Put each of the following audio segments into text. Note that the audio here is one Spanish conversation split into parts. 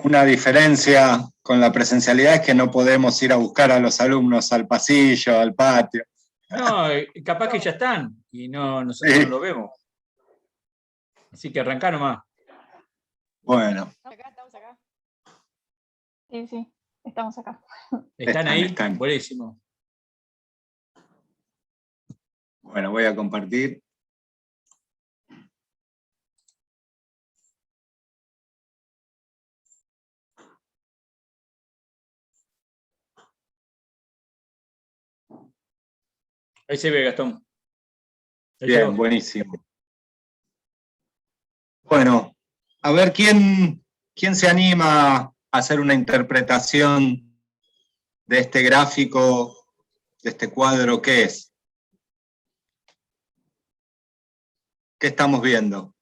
Una diferencia con la presencialidad es que no podemos ir a buscar a los alumnos al pasillo, al patio. No, capaz que ya están y nosotros Sí. no lo vemos. Así que arrancá nomás. Bueno. Estamos acá. Sí, estamos acá. ¿Están ahí? Están. Buenísimo. Bueno, voy a compartir. Ahí se ve, Gastón. Ahí Bien, llegó. buenísimo. Bueno, a ver quién se anima a hacer una interpretación de este gráfico, de este cuadro. ¿Qué es? ¿Qué estamos viendo?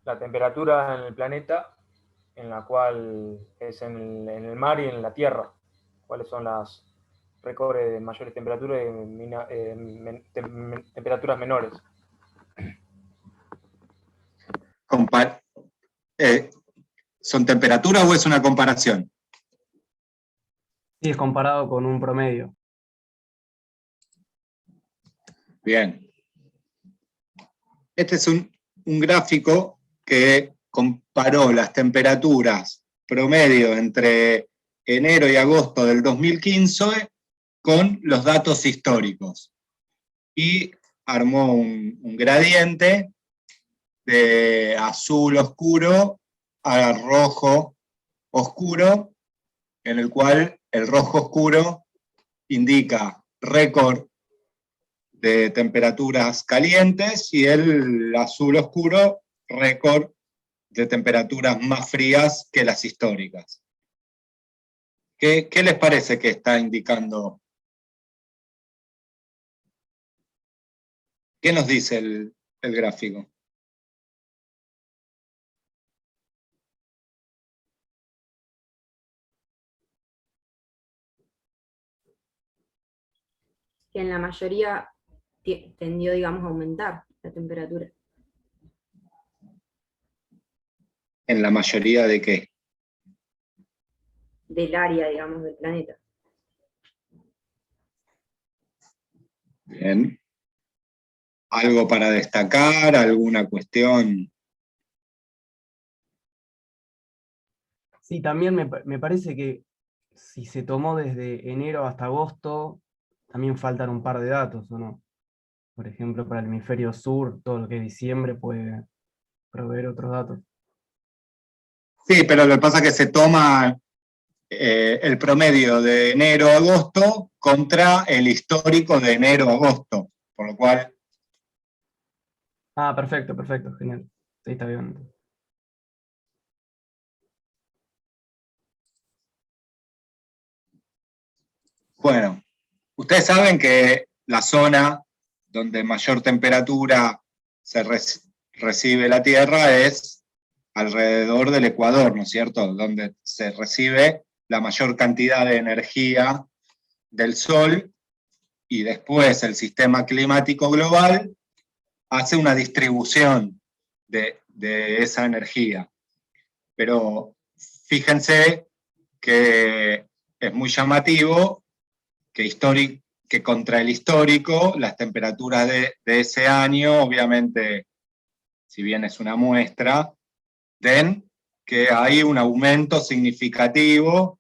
La temperatura en el planeta, en la cual es en el mar y en la Tierra. ¿Cuáles son las récords de mayores temperaturas y temperaturas menores? ¿Son temperaturas o es una comparación? Sí, es comparado con un promedio. Bien. Este es un gráfico que comparó las temperaturas promedio entre enero y agosto del 2015 con los datos históricos. Y armó un gradiente de azul oscuro a rojo oscuro, en el cual el rojo oscuro indica récord de temperaturas calientes y el azul oscuro récord de temperaturas más frías que las históricas. ¿Qué les parece que está indicando? ¿Qué nos dice el gráfico? Que en la mayoría tendió, digamos, a aumentar la temperatura. ¿En la mayoría de qué? Del área, digamos, del planeta. Bien. ¿Algo para destacar? ¿Alguna cuestión? Sí, también me parece que si se tomó desde enero hasta agosto, también faltan un par de datos, ¿o no? Por ejemplo, para el hemisferio sur, todo lo que es diciembre puede proveer otros datos. Sí, pero lo que pasa es que se toma el promedio de enero a agosto contra el histórico de enero a agosto, por lo cual... Ah, perfecto, genial. Sí, está bien. Bueno, ustedes saben que la zona donde mayor temperatura se recibe la Tierra es alrededor del Ecuador, ¿no es cierto? Donde se recibe la mayor cantidad de energía del Sol y después el sistema climático global hace una distribución de esa energía. Pero fíjense que es muy llamativo que contra el histórico, las temperaturas de ese año, obviamente, si bien es una muestra, den que hay un aumento significativo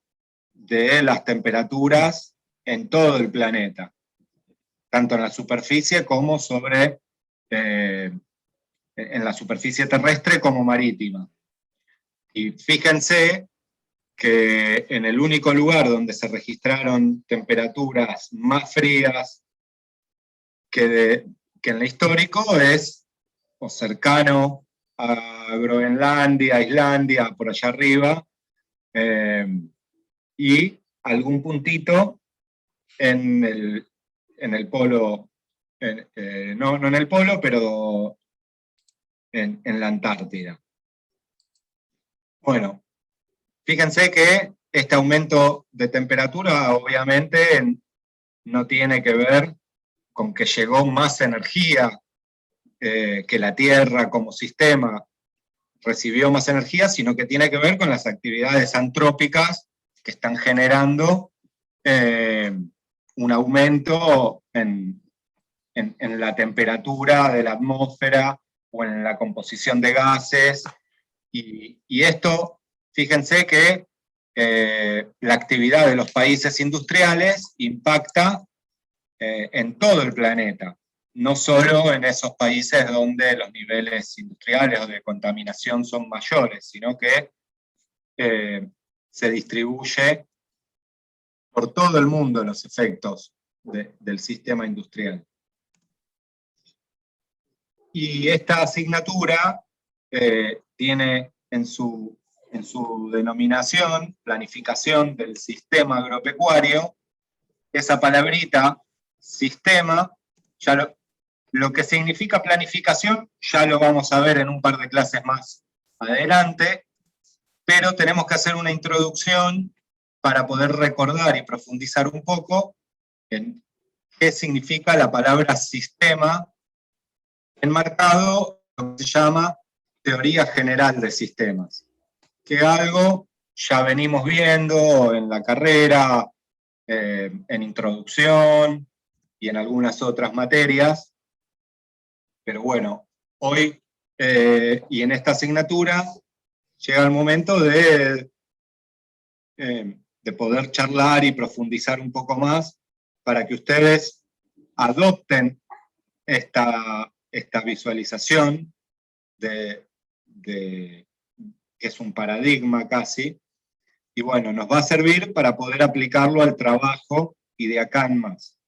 de las temperaturas en todo el planeta, tanto en la superficie como en la superficie terrestre como marítima. Y fíjense que en el único lugar donde se registraron temperaturas más frías que en el histórico es o cercano a Groenlandia, Islandia, por allá arriba, y algún puntito en el polo, no en el polo, pero en la Antártida. Bueno, fíjense que este aumento de temperatura obviamente no tiene que ver con que llegó más energía que la Tierra como sistema recibió más energía, sino que tiene que ver con las actividades antrópicas que están generando un aumento en la temperatura de la atmósfera o en la composición de gases, y esto, fíjense que la actividad de los países industriales impacta en todo el planeta, no solo en esos países donde los niveles industriales o de contaminación son mayores, sino que se distribuye por todo el mundo los efectos del sistema industrial. Y esta asignatura tiene en su denominación planificación del sistema agropecuario. Esa palabrita, sistema, ya lo que significa planificación ya lo vamos a ver en un par de clases más adelante, pero tenemos que hacer una introducción para poder recordar y profundizar un poco en qué significa la palabra sistema, enmarcado en lo que se llama teoría general de sistemas, que algo ya venimos viendo en la carrera, en introducción y en algunas otras materias, pero bueno, hoy y en esta asignatura llega el momento de poder charlar y profundizar un poco más para que ustedes adopten esta visualización que es un paradigma casi, y bueno, nos va a servir para poder aplicarlo al trabajo y de acá en más.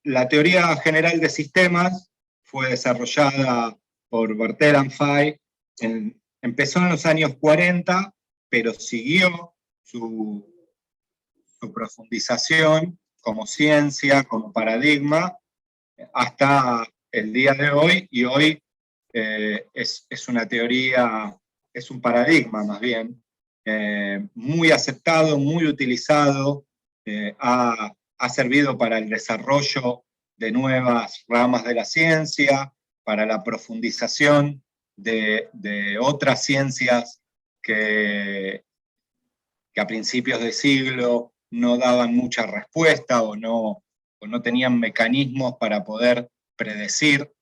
La teoría general de sistemas fue desarrollada por Bertalan Fay, empezó en los años 40, pero siguió su profundización como ciencia, como paradigma, hasta el día de hoy, y hoy es una teoría, es un paradigma más bien, muy aceptado, muy utilizado, ha servido para el desarrollo de nuevas ramas de la ciencia, para la profundización de otras ciencias que a principios de siglo no daban mucha respuesta o no tenían mecanismos para poder predecir.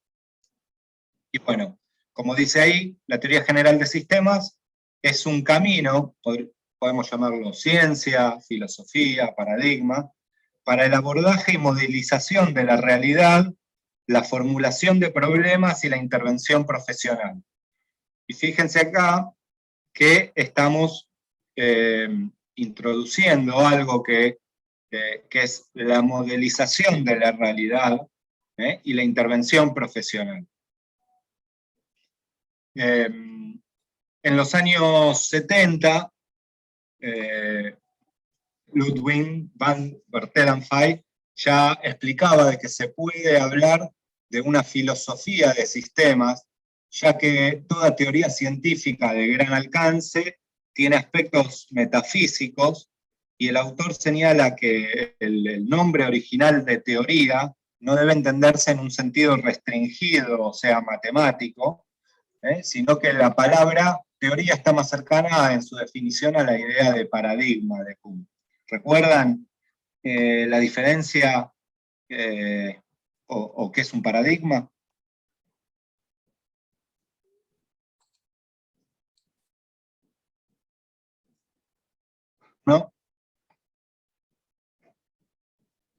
Y bueno, como dice ahí, la teoría general de sistemas es un camino, podemos llamarlo ciencia, filosofía, paradigma, para el abordaje y modelización de la realidad, la formulación de problemas y la intervención profesional. Y fíjense acá que estamos introduciendo algo que es la modelización de la realidad y la intervención profesional. En los años 70, Ludwig van Bertalan Fay ya explicaba de que se puede hablar de una filosofía de sistemas, ya que toda teoría científica de gran alcance tiene aspectos metafísicos, y el autor señala que el nombre original de teoría no debe entenderse en un sentido restringido, o sea, matemático, sino que la palabra teoría está más cercana en su definición a la idea de paradigma de Kuhn. ¿Recuerdan la diferencia o qué es un paradigma? ¿No?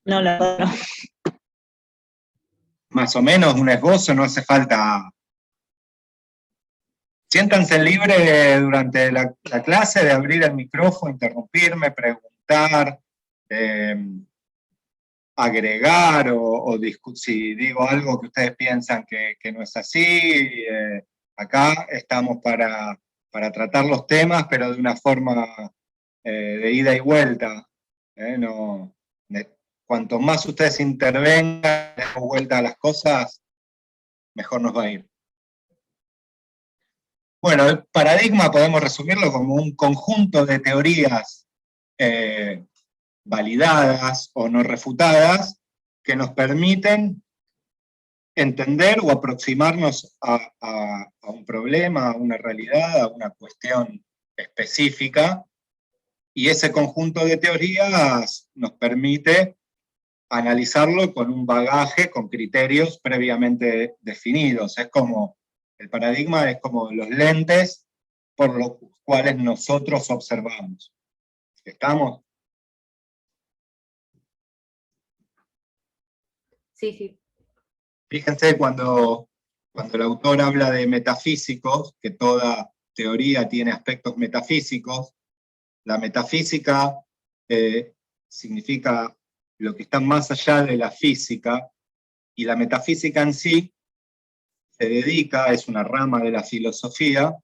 No, la verdad no. Más o menos un esbozo, no hace falta. Siéntanse libres durante la clase de abrir el micrófono, interrumpirme, preguntar, agregar o discutir. Si digo algo que ustedes piensan que no es así, acá estamos para tratar los temas, pero de una forma de ida y vuelta. Cuanto más ustedes intervengan, den vuelta a las cosas, mejor nos va a ir. Bueno, el paradigma podemos resumirlo como un conjunto de teorías validadas o no refutadas que nos permiten entender o aproximarnos a un problema, a una realidad, a una cuestión específica, y ese conjunto de teorías nos permite analizarlo con un bagaje, con criterios previamente definidos. Es como, el paradigma es como los lentes por los cuales nosotros observamos. ¿Estamos? Sí, sí. Fíjense cuando el autor habla de metafísicos, que toda teoría tiene aspectos metafísicos, la metafísica significa lo que está más allá de la física, y la metafísica en sí se dedica, es una rama de la filosofía,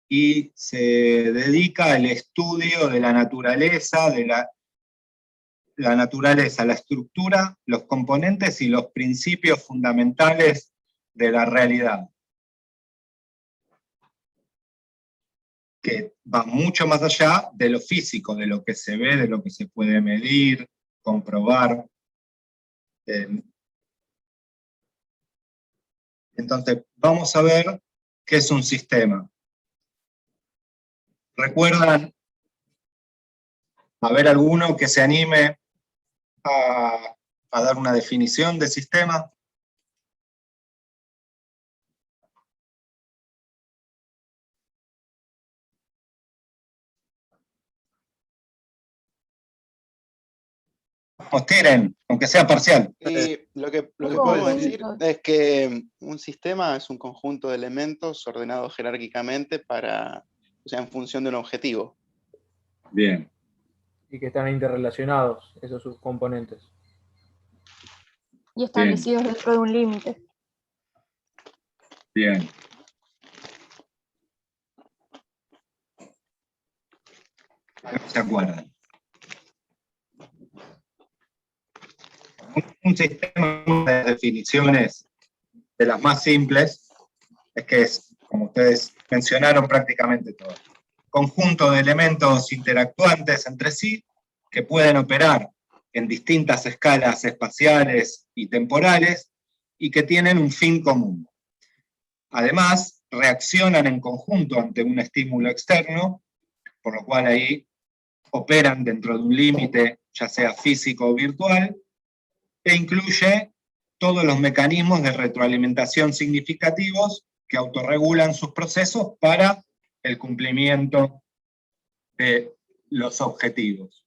y se dedica al estudio de la naturaleza, la naturaleza, la estructura, los componentes y los principios fundamentales de la realidad, que va mucho más allá de lo físico, de lo que se ve, de lo que se puede medir, comprobar. Entonces, vamos a ver qué es un sistema. ¿Recuerdan? A ver alguno que se anime a dar una definición de sistema. Vamos, tiren, aunque sea parcial. Y lo que Tengo podemos un decir punto. es que un sistema es un conjunto de elementos ordenados jerárquicamente o sea, en función de un objetivo. Bien. Y que están interrelacionados esos subcomponentes. Y establecidos dentro de un límite. Bien. ¿Se acuerdan? Un sistema, una de las definiciones de las más simples, es que es, como ustedes mencionaron, prácticamente todo. Conjunto de elementos interactuantes entre sí, que pueden operar en distintas escalas espaciales y temporales, y que tienen un fin común. Además, reaccionan en conjunto ante un estímulo externo, por lo cual ahí operan dentro de un límite, ya sea físico o virtual, e incluye todos los mecanismos de retroalimentación significativos que autorregulan sus procesos para el cumplimiento de los objetivos.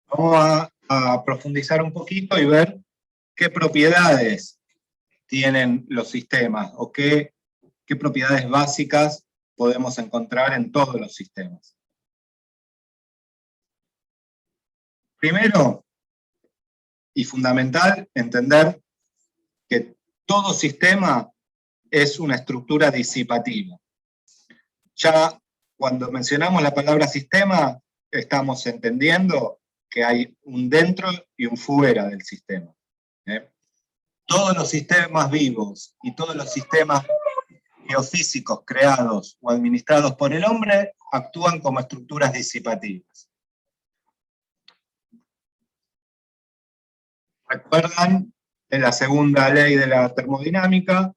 Vamos a profundizar un poquito y ver qué propiedades tienen los sistemas, o qué propiedades básicas podemos encontrar en todos los sistemas. Primero, y fundamental, entender que todo sistema es una estructura disipativa. Ya cuando mencionamos la palabra sistema, estamos entendiendo que hay un dentro y un fuera del sistema. Todos los sistemas vivos y todos los sistemas geofísicos creados o administrados por el hombre actúan como estructuras disipativas. ¿Recuerdan en la segunda ley de la termodinámica,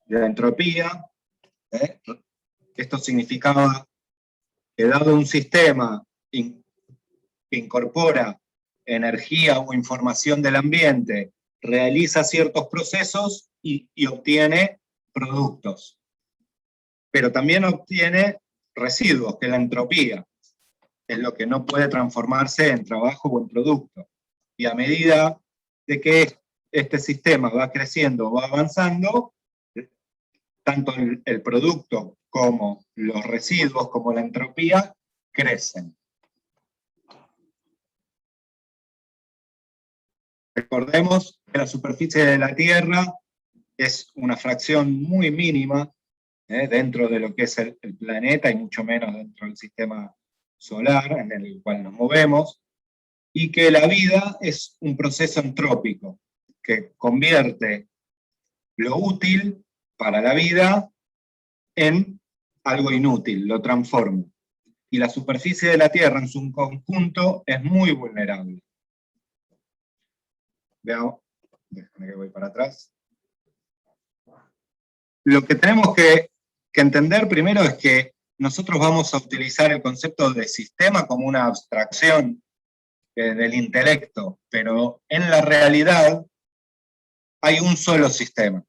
de la entropía? Esto significaba que dado un sistema que incorpora energía o información del ambiente, realiza ciertos procesos y obtiene productos. Pero también obtiene residuos, que es la entropía, es lo que no puede transformarse en trabajo o en producto. Y a medida de que este sistema va creciendo, va avanzando, tanto el producto como los residuos, como la entropía, crecen. Recordemos que la superficie de la Tierra es una fracción muy mínima dentro de lo que es el planeta, y mucho menos dentro del sistema solar en el cual nos movemos, y que la vida es un proceso entrópico, que convierte lo útil para la vida en algo inútil, lo transforma. Y la superficie de la Tierra en su conjunto es muy vulnerable. Veamos, Déjame que voy para atrás. Lo que tenemos que entender primero es que nosotros vamos a utilizar el concepto de sistema como una abstracción del intelecto, pero en la realidad hay un solo sistema,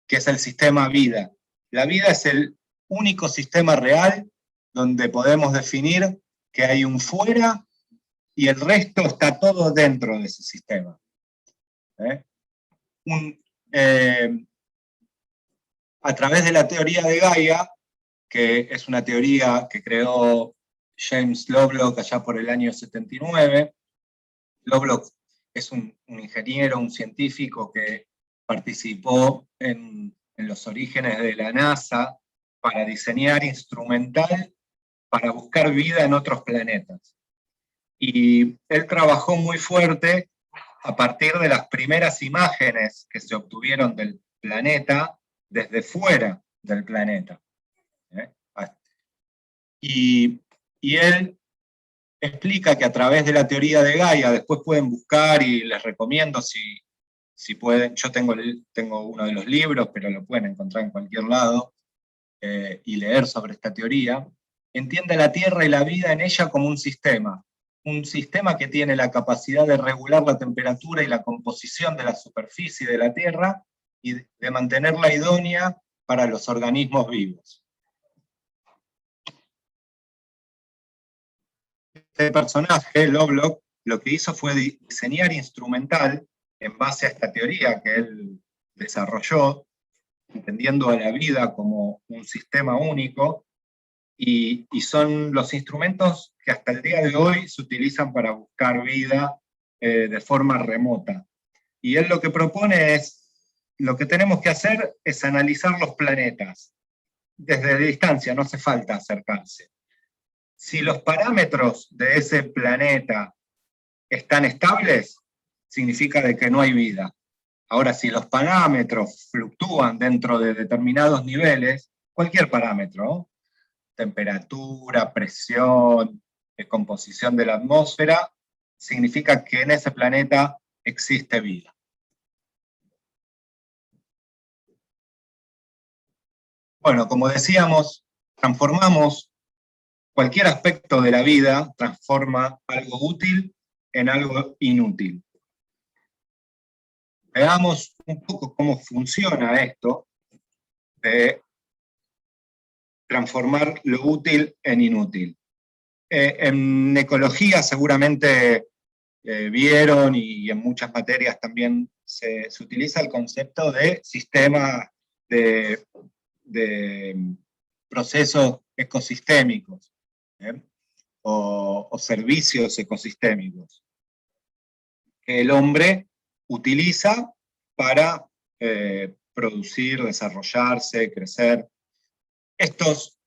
que es el sistema vida. La vida es el único sistema real donde podemos definir que hay un fuera y el resto está todo dentro de ese sistema. A través de la teoría de Gaia, que es una teoría que creó James Lovelock allá por el año 79. Lovelock es un ingeniero, un científico que participó en los orígenes de la NASA para diseñar instrumental para buscar vida en otros planetas. Y él trabajó muy fuerte a partir de las primeras imágenes que se obtuvieron del planeta desde fuera del planeta. Y él explica que a través de la teoría de Gaia, después pueden buscar y les recomiendo si pueden, yo tengo uno de los libros, pero lo pueden encontrar en cualquier lado, y leer sobre esta teoría, entiende la Tierra y la vida en ella como un sistema que tiene la capacidad de regular la temperatura y la composición de la superficie de la Tierra y de mantenerla idónea para los organismos vivos. Este personaje, Lovelock, lo que hizo fue diseñar instrumental en base a esta teoría que él desarrolló, entendiendo a la vida como un sistema único, y son los instrumentos que hasta el día de hoy se utilizan para buscar vida de forma remota. Y él lo que propone es, lo que tenemos que hacer es analizar los planetas desde distancia, no hace falta acercarse. Si los parámetros de ese planeta están estables, significa de que no hay vida. Ahora, si los parámetros fluctúan dentro de determinados niveles, cualquier parámetro, temperatura, presión, composición de la atmósfera, significa que en ese planeta existe vida. Bueno, como decíamos, transformamos cualquier aspecto de la vida, transforma algo útil en algo inútil. Veamos un poco cómo funciona esto de transformar lo útil en inútil. En ecología seguramente vieron, y en muchas materias también se utiliza el concepto de sistema de procesos ecosistémicos, o servicios ecosistémicos, que el hombre utiliza para producir, desarrollarse, crecer. Estos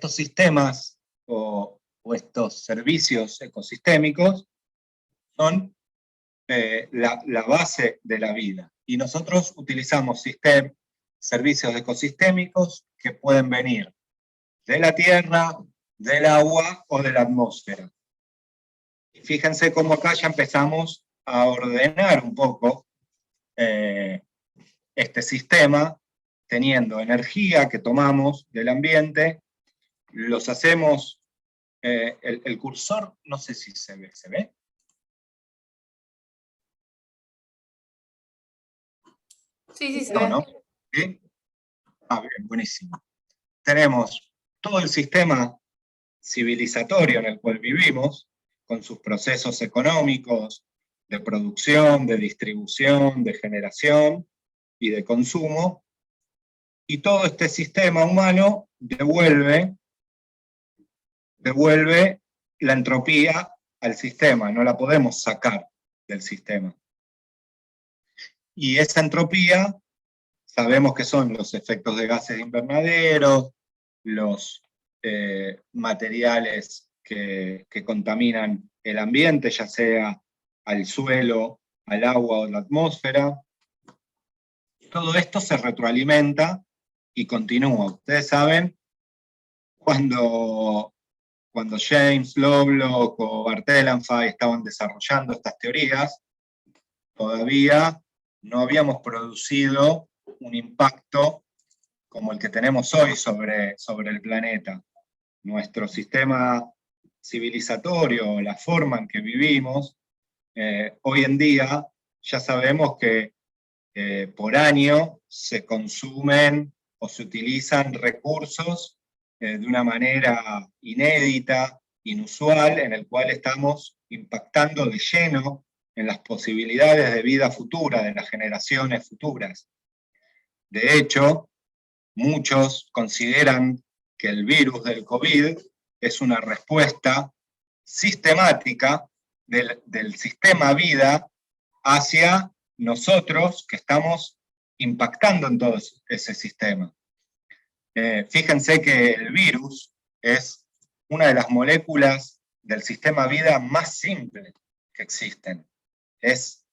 sistemas o estos servicios ecosistémicos son la base de la vida. Y nosotros utilizamos servicios ecosistémicos que pueden venir de la tierra, del agua o de la atmósfera. Y fíjense cómo acá ya empezamos a ordenar un poco este sistema, teniendo energía que tomamos del ambiente, los hacemos, el cursor, no sé si se ve, ¿se ve? Sí, se No, ve. ¿no? ¿Sí? Ah, bien, buenísimo. Tenemos todo el sistema civilizatorio en el cual vivimos, con sus procesos económicos, de producción, de distribución, de generación y de consumo, y todo este sistema humano devuelve la entropía al sistema, no la podemos sacar del sistema. Y esa entropía, sabemos que son los efectos de gases de invernadero, los materiales que contaminan el ambiente, ya sea al suelo, al agua o la atmósfera. Todo esto se retroalimenta y continúa. Ustedes saben, cuando James Lovelock o Barthélemy estaban desarrollando estas teorías, todavía no habíamos producido un impacto como el que tenemos hoy sobre el planeta. Nuestro sistema civilizatorio, la forma en que vivimos, hoy en día ya sabemos que por año se consumen o se utilizan recursos de una manera inédita, inusual, en el cual estamos impactando de lleno en las posibilidades de vida futura de las generaciones futuras. De hecho, muchos consideran que el virus del COVID es una respuesta sistemática del sistema vida hacia nosotros que estamos impactando en todo ese sistema. Fíjense que el virus es una de las moléculas del sistema vida más simple que existen. Es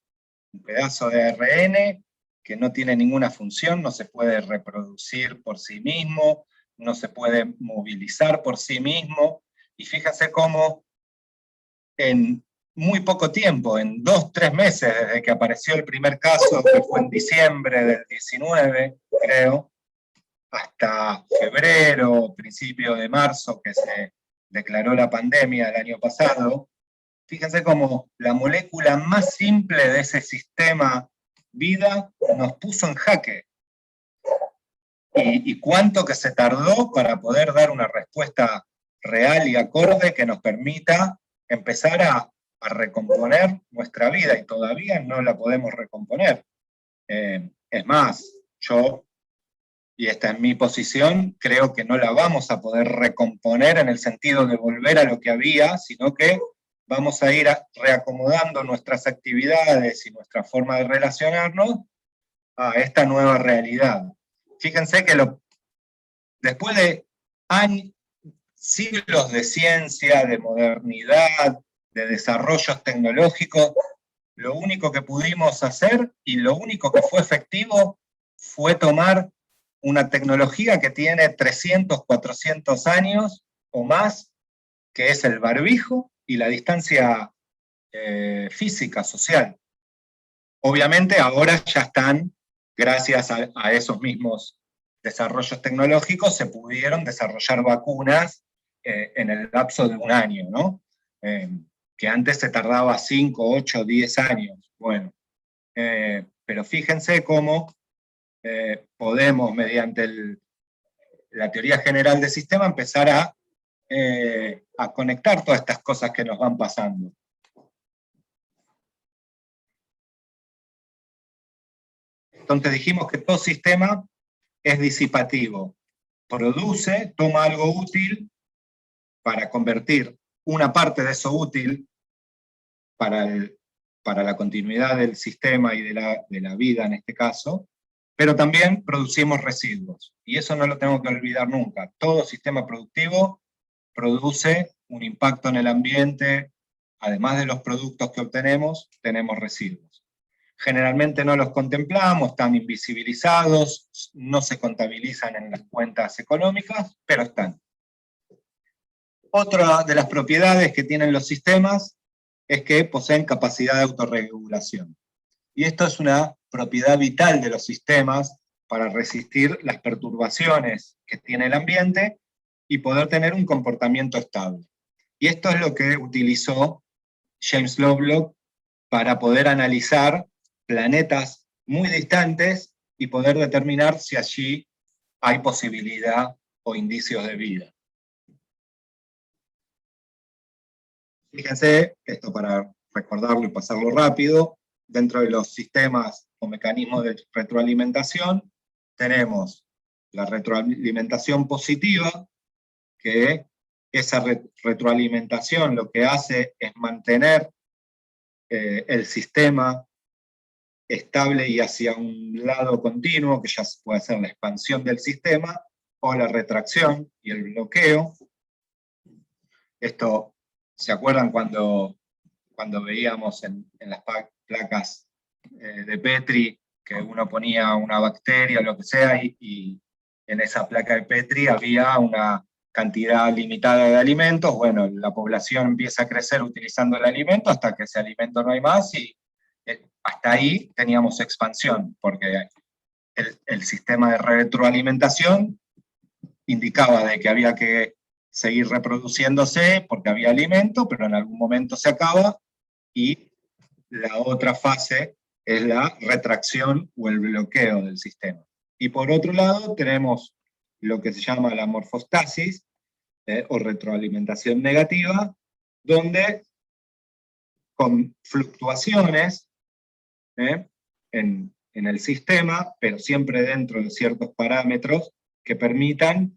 un pedazo de ARN que no tiene ninguna función, no se puede reproducir por sí mismo, no se puede movilizar por sí mismo, y fíjense cómo en muy poco tiempo, en 2-3 meses desde que apareció el primer caso, que fue en diciembre del 19, creo, hasta febrero, principio de marzo, que se declaró la pandemia el año pasado, fíjense cómo la molécula más simple de ese sistema vida nos puso en jaque. Y cuánto que se tardó para poder dar una respuesta real y acorde que nos permita empezar a recomponer nuestra vida, y todavía no la podemos recomponer. Es más, yo, y esta es mi posición, creo que no la vamos a poder recomponer en el sentido de volver a lo que había, sino que vamos a ir reacomodando nuestras actividades y nuestra forma de relacionarnos a esta nueva realidad. Fíjense que después de siglos de ciencia, de modernidad, de desarrollos tecnológicos, lo único que pudimos hacer y lo único que fue efectivo fue tomar una tecnología que tiene 300, 400 años o más, que es el barbijo y la distancia física, social. Obviamente ahora ya están, gracias a esos mismos desarrollos tecnológicos, se pudieron desarrollar vacunas en el lapso de un año, ¿no? Que antes se tardaba 5, 8, 10 años. Bueno, pero fíjense cómo podemos, mediante la teoría general del sistema, empezar a conectar todas estas cosas que nos van pasando. Entonces dijimos que todo sistema es disipativo. Produce, toma algo útil para convertir una parte de eso útil para la continuidad del sistema y de la vida en este caso, pero también producimos residuos. Y eso no lo tengo que olvidar nunca. Todo sistema productivo produce un impacto en el ambiente, además de los productos que obtenemos, tenemos residuos. Generalmente no los contemplamos, están invisibilizados, no se contabilizan en las cuentas económicas, pero están. Otra de las propiedades que tienen los sistemas es que poseen capacidad de autorregulación. Y esto es una propiedad vital de los sistemas para resistir las perturbaciones que tiene el ambiente y poder tener un comportamiento estable. Y esto es lo que utilizó James Lovelock para poder analizar planetas muy distantes y poder determinar si allí hay posibilidad o indicios de vida. Fíjense, esto para recordarlo y pasarlo rápido, dentro de los sistemas o mecanismos de retroalimentación, tenemos la retroalimentación positiva, que esa retroalimentación lo que hace es mantener el sistema estable y hacia un lado continuo, que ya puede ser la expansión del sistema, o la retracción y el bloqueo. Esto, ¿se acuerdan cuando veíamos en las placas de Petri que uno ponía una bacteria o lo que sea, y en esa placa de Petri había una cantidad limitada de alimentos? Bueno, la población empieza a crecer utilizando el alimento hasta que ese alimento no hay más, y hasta ahí teníamos expansión, porque el sistema de retroalimentación indicaba de que había que seguir reproduciéndose porque había alimento, pero en algún momento se acaba, y la otra fase es la retracción o el bloqueo del sistema. Y por otro lado tenemos lo que se llama la morfostasis, o retroalimentación negativa, donde con fluctuaciones en el sistema, pero siempre dentro de ciertos parámetros que permitan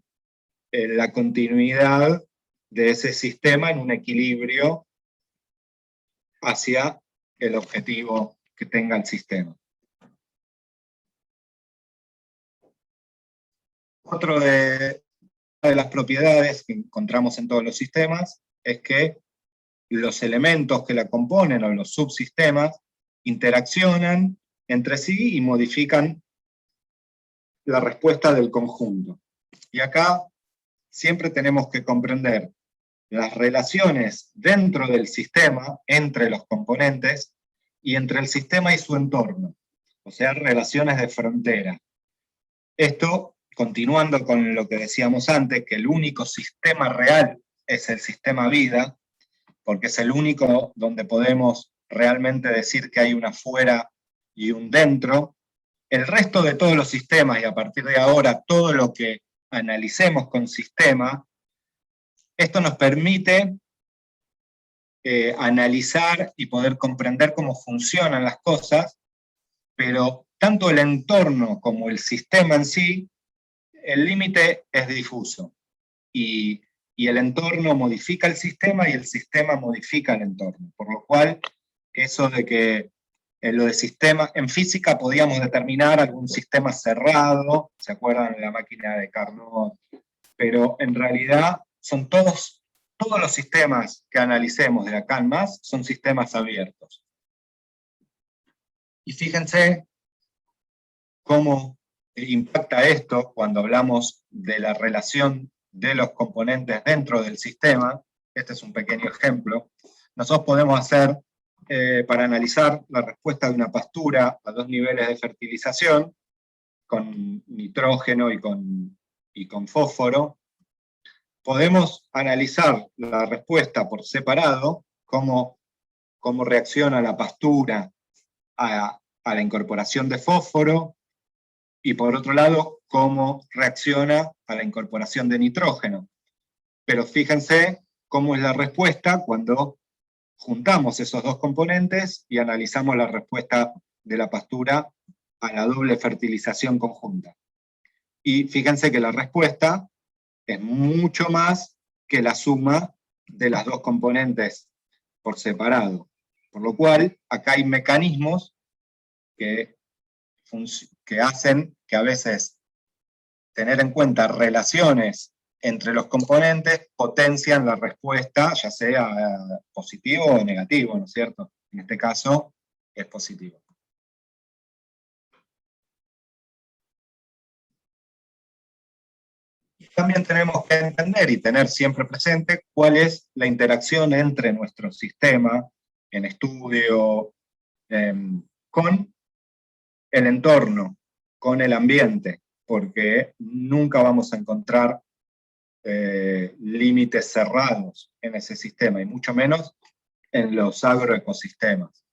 la continuidad de ese sistema en un equilibrio hacia el objetivo que tenga el sistema. Otra de las propiedades que encontramos en todos los sistemas es que los elementos que la componen o los subsistemas interaccionan entre sí y modifican la respuesta del conjunto. Y acá siempre tenemos que comprender las relaciones dentro del sistema, entre los componentes, y entre el sistema y su entorno, o sea, relaciones de frontera. Esto, continuando con lo que decíamos antes, que el único sistema real es el sistema vida, porque es el único donde podemos realmente decir que hay un afuera y un dentro. El resto de todos los sistemas, y a partir de ahora todo lo que analicemos con sistema, esto nos permite analizar y poder comprender cómo funcionan las cosas, pero tanto el entorno como el sistema en sí, el límite es difuso. Y el entorno modifica el sistema y el sistema modifica el entorno. Por lo cual, eso de que en lo de sistema, en física podíamos determinar algún sistema cerrado, ¿se acuerdan de la máquina de Carnot? Pero en realidad son todos los sistemas que analicemos de acá en más son sistemas abiertos. Y fíjense cómo impacta esto cuando hablamos de la relación de los componentes dentro del sistema. Este es un pequeño ejemplo. Nosotros podemos hacer, para analizar la respuesta de una pastura a 2 niveles de fertilización, con nitrógeno y con fósforo, podemos analizar la respuesta por separado, cómo reacciona la pastura a la incorporación de fósforo, y por otro lado, cómo reacciona a la incorporación de nitrógeno. Pero fíjense cómo es la respuesta cuando juntamos esos dos componentes y analizamos la respuesta de la pastura a la doble fertilización conjunta. Y fíjense que la respuesta es mucho más que la suma de las dos componentes por separado. Por lo cual, acá hay mecanismos que hacen que a veces tener en cuenta relaciones entre los componentes potencian la respuesta, ya sea positivo o negativo, ¿no es cierto? En este caso, es positivo. Y también tenemos que entender y tener siempre presente cuál es la interacción entre nuestro sistema en estudio con el entorno, con el ambiente, porque nunca vamos a encontrar límites cerrados en ese sistema, y mucho menos en los agroecosistemas.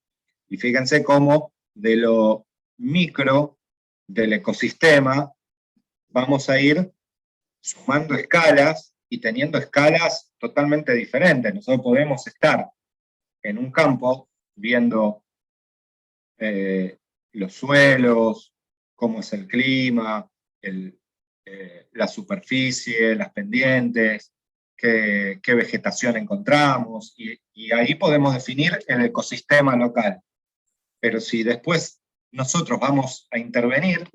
Y fíjense cómo de lo micro del ecosistema vamos a ir sumando escalas y teniendo escalas totalmente diferentes. Nosotros podemos estar en un campo viendo los suelos, cómo es el clima, la superficie, las pendientes, qué vegetación encontramos, y ahí podemos definir el ecosistema local. Pero si después nosotros vamos a intervenir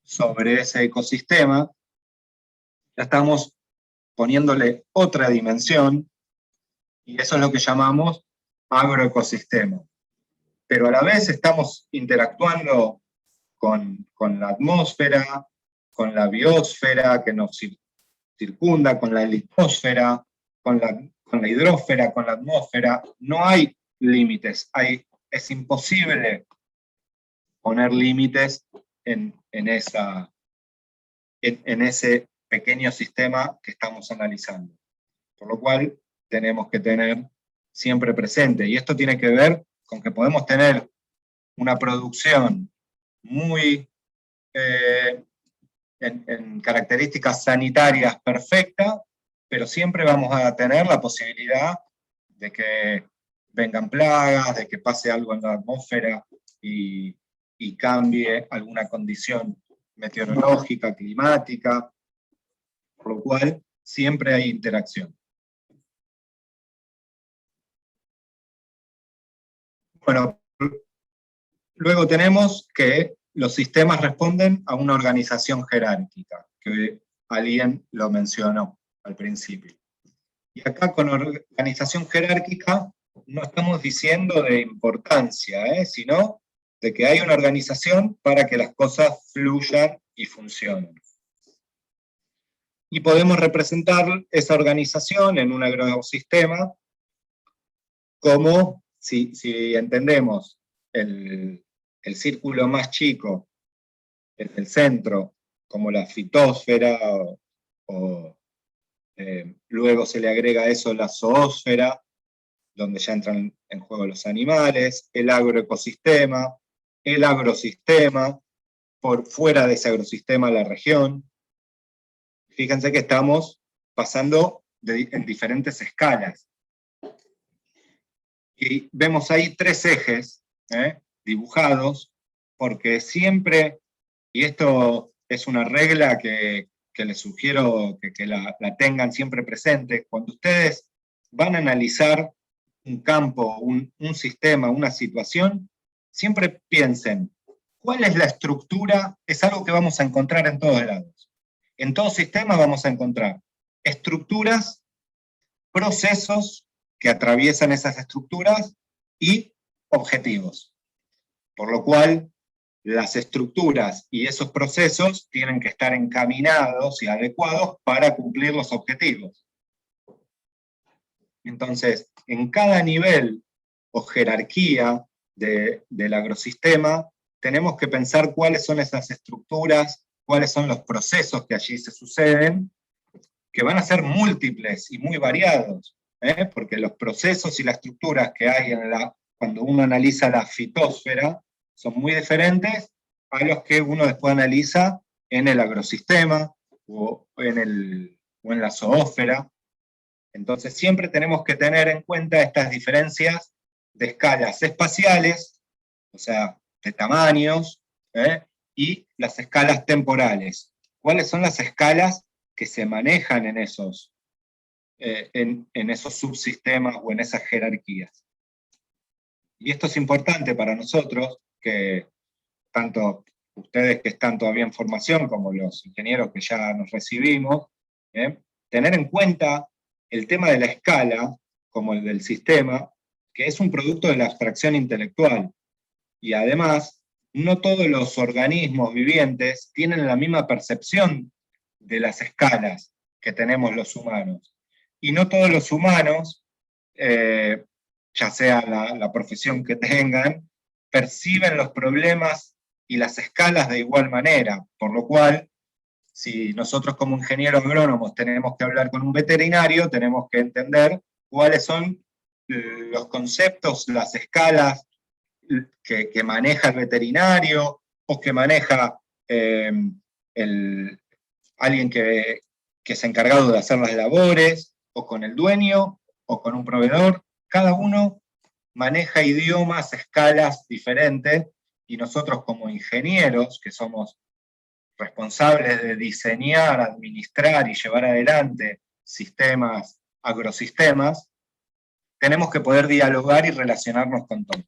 sobre ese ecosistema, ya estamos poniéndole otra dimensión, y eso es lo que llamamos agroecosistema. Pero a la vez estamos interactuando con la atmósfera, con la biosfera que nos circunda, con la litosfera, con la hidrósfera, con la atmósfera. No hay límites, hay es imposible poner límites en ese pequeño sistema que estamos analizando. Por lo cual, tenemos que tener siempre presente, y esto tiene que ver con que podemos tener una producción muy en características sanitarias perfecta, pero siempre vamos a tener la posibilidad de que vengan plagas, de que pase algo en la atmósfera y cambie alguna condición meteorológica, climática, por lo cual siempre hay interacción. Bueno, luego tenemos que los sistemas responden a una organización jerárquica, que alguien lo mencionó al principio. Y acá con organización jerárquica no estamos diciendo de importancia, sino de que hay una organización para que las cosas fluyan y funcionen. Y podemos representar esa organización en un agrosistema como, si entendemos el círculo más chico, el centro, como la fitosfera, luego se le agrega a eso la zoósfera, donde ya entran en juego los animales, el agroecosistema, el agrosistema, por fuera de ese agrosistema la región. Fíjense que estamos pasando en diferentes escalas. Y vemos ahí 3 ejes dibujados, porque siempre, y esto es una regla que les sugiero que la tengan siempre presente, cuando ustedes van a analizar un campo, un sistema, una situación, siempre piensen, ¿cuál es la estructura? Es algo que vamos a encontrar en todos lados. En todo sistema vamos a encontrar estructuras, procesos que atraviesan esas estructuras y objetivos. Por lo cual, las estructuras y esos procesos tienen que estar encaminados y adecuados para cumplir los objetivos. Entonces, en cada nivel o jerarquía del agrosistema, tenemos que pensar cuáles son esas estructuras, cuáles son los procesos que allí se suceden, que van a ser múltiples y muy variados, porque los procesos y las estructuras que hay cuando uno analiza la fitosfera son muy diferentes a los que uno después analiza en el agrosistema o en la zoósfera. Entonces siempre tenemos que tener en cuenta estas diferencias de escalas espaciales, o sea, de tamaños, y las escalas temporales. ¿Cuáles son las escalas que se manejan en esos subsistemas o en esas jerarquías? Y esto es importante para nosotros, que tanto ustedes que están todavía en formación, como los ingenieros que ya nos recibimos, tener en cuenta el tema de la escala, como el del sistema, que es un producto de la abstracción intelectual. Y además, no todos los organismos vivientes tienen la misma percepción de las escalas que tenemos los humanos. Y no todos los humanos, ya sea la profesión que tengan, perciben los problemas y las escalas de igual manera, por lo cual, si nosotros como ingenieros agrónomos tenemos que hablar con un veterinario, tenemos que entender cuáles son los conceptos, las escalas que maneja el veterinario, o que maneja alguien que es encargado de hacer las labores, o con el dueño, o con un proveedor. Cada uno maneja idiomas, escalas diferentes, y nosotros como ingenieros, que somos responsables de diseñar, administrar y llevar adelante sistemas, agrosistemas, tenemos que poder dialogar y relacionarnos con todos.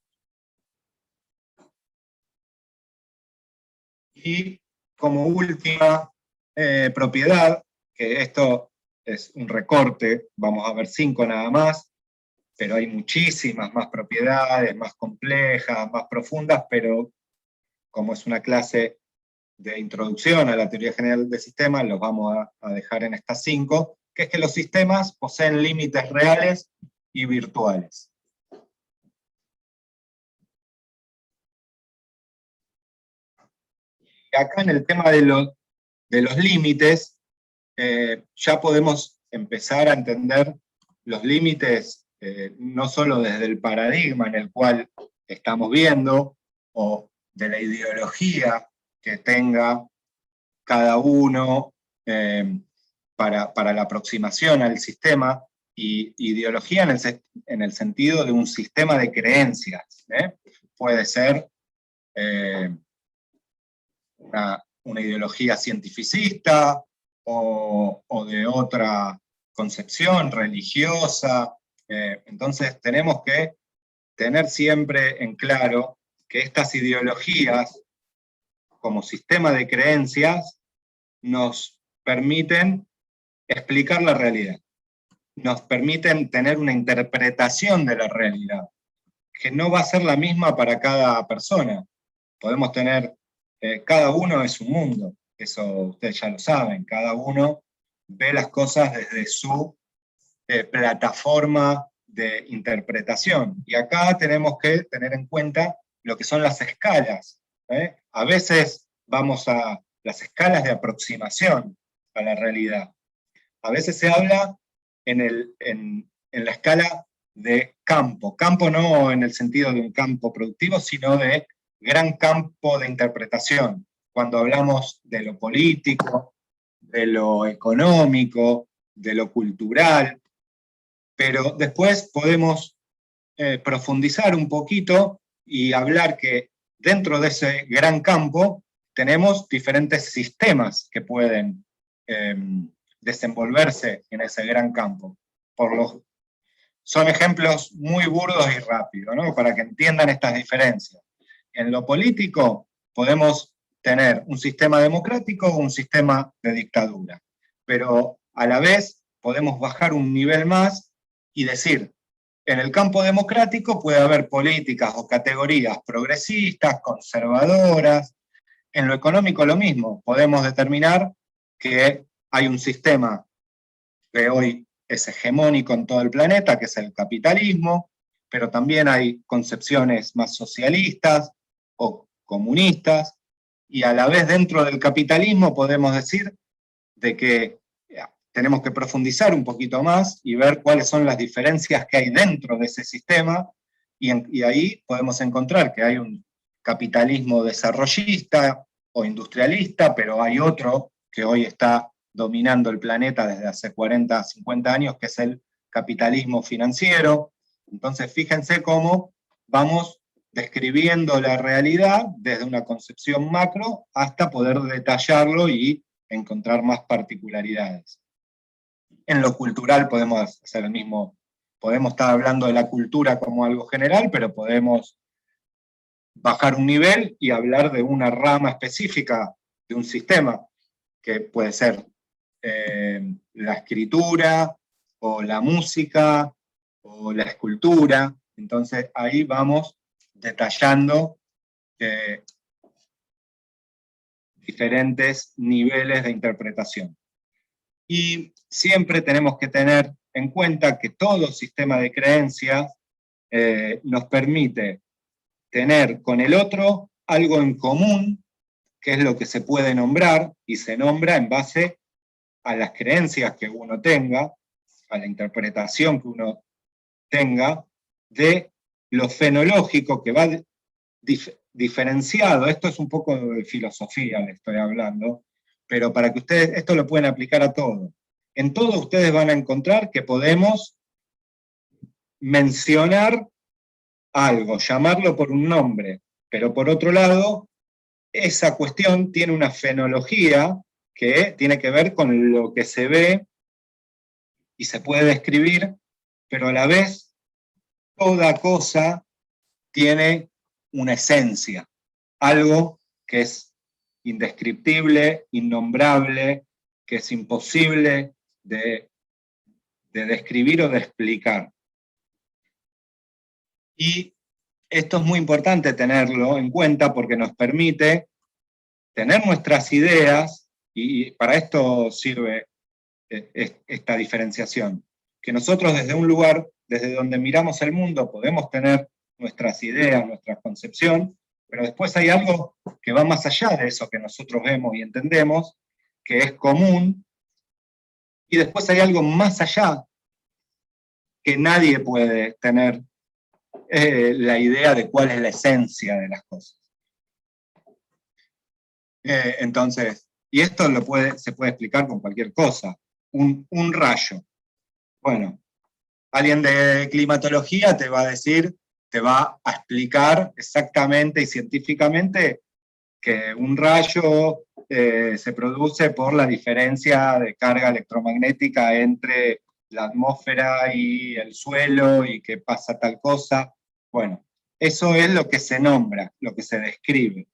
Y como última propiedad, que esto es un recorte, vamos a ver 5 nada más, pero hay muchísimas más propiedades, más complejas, más profundas, pero como es una clase de introducción a la teoría general de sistemas, los vamos a dejar en estas 5, que es que los sistemas poseen límites reales y virtuales. acá en el tema de los límites, ya podemos empezar a entender los límites no solo desde el paradigma en el cual estamos viendo, o de la ideología que tenga cada uno para la aproximación al sistema, y ideología en el sentido de un sistema de creencias. Puede ser una ideología cientificista, o de otra concepción religiosa. Entonces tenemos que tener siempre en claro que estas ideologías, como sistema de creencias, nos permiten explicar la realidad, nos permiten tener una interpretación de la realidad, que no va a ser la misma para cada persona. Podemos tener, cada uno es un mundo, eso ustedes ya lo saben, cada uno ve las cosas desde su plataforma de interpretación. Y acá tenemos que tener en cuenta lo que son las escalas. A veces vamos a las escalas de aproximación a la realidad. A veces se habla en la escala de campo. Campo no en el sentido de un campo productivo, sino de gran campo de interpretación. Cuando hablamos de lo político, de lo económico, de lo cultural, pero después podemos profundizar un poquito y hablar que dentro de ese gran campo tenemos diferentes sistemas que pueden desenvolverse en ese gran campo. Son ejemplos muy burdos y rápidos, ¿no? Para que entiendan estas diferencias. En lo político podemos tener un sistema democrático o un sistema de dictadura, pero a la vez podemos bajar un nivel más y decir, en el campo democrático puede haber políticas o categorías progresistas, conservadoras. En lo económico lo mismo, podemos determinar que hay un sistema que hoy es hegemónico en todo el planeta, que es el capitalismo, pero también hay concepciones más socialistas o comunistas, y a la vez dentro del capitalismo podemos decir de que tenemos que profundizar un poquito más y ver cuáles son las diferencias que hay dentro de ese sistema, y ahí podemos encontrar que hay un capitalismo desarrollista o industrialista, pero hay otro que hoy está dominando el planeta desde hace 40, 50 años, que es el capitalismo financiero. Entonces fíjense cómo vamos describiendo la realidad desde una concepción macro hasta poder detallarlo y encontrar más particularidades. En lo cultural podemos hacer el mismo, podemos estar hablando de la cultura como algo general, pero podemos bajar un nivel y hablar de una rama específica de un sistema, que puede ser la escritura, o la música, o la escultura. Entonces ahí vamos detallando diferentes niveles de interpretación. Y siempre tenemos que tener en cuenta que todo sistema de creencias nos permite tener con el otro algo en común, que es lo que se puede nombrar, y se nombra en base a las creencias que uno tenga, a la interpretación que uno tenga, de lo fenológico que va diferenciado. Esto es un poco de filosofía, le estoy hablando, pero para que ustedes, esto lo pueden aplicar a todo. En todo ustedes van a encontrar que podemos mencionar algo, llamarlo por un nombre, pero por otro lado, esa cuestión tiene una fenología que tiene que ver con lo que se ve y se puede describir, pero a la vez toda cosa tiene una esencia, algo que es indescriptible, innombrable, que es imposible de describir o de explicar. Y esto es muy importante tenerlo en cuenta porque nos permite tener nuestras ideas, y para esto sirve esta diferenciación, que nosotros desde un lugar, desde donde miramos el mundo, podemos tener nuestras ideas, nuestra concepción, Pero después hay algo que va más allá de eso que nosotros vemos y entendemos, que es común, y después hay algo más allá que nadie puede tener la idea de cuál es la esencia de las cosas. Entonces, y esto se puede explicar con cualquier cosa. Un rayo. Bueno, alguien de climatología te va a decir, te va a explicar exactamente y científicamente que un rayo se produce por la diferencia de carga electromagnética entre la atmósfera y el suelo y que pasa tal cosa. Bueno, eso es lo que se nombra, lo que se describe.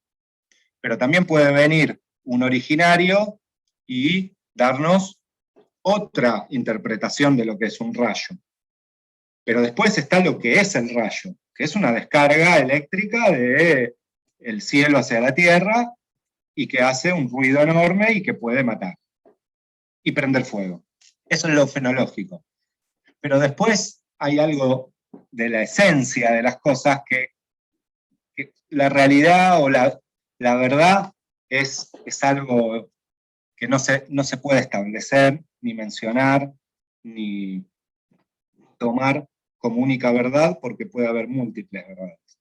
Pero también puede venir un originario y darnos otra interpretación de lo que es un rayo. Pero después está lo que es el rayo, que es una descarga eléctrica del cielo hacia la tierra y que hace un ruido enorme y que puede matar y prender fuego. Eso es lo fenológico. Pero después hay algo de la esencia de las cosas que la realidad o la verdad es algo que no se puede establecer, ni mencionar, ni tomar como única verdad, porque puede haber múltiples verdades.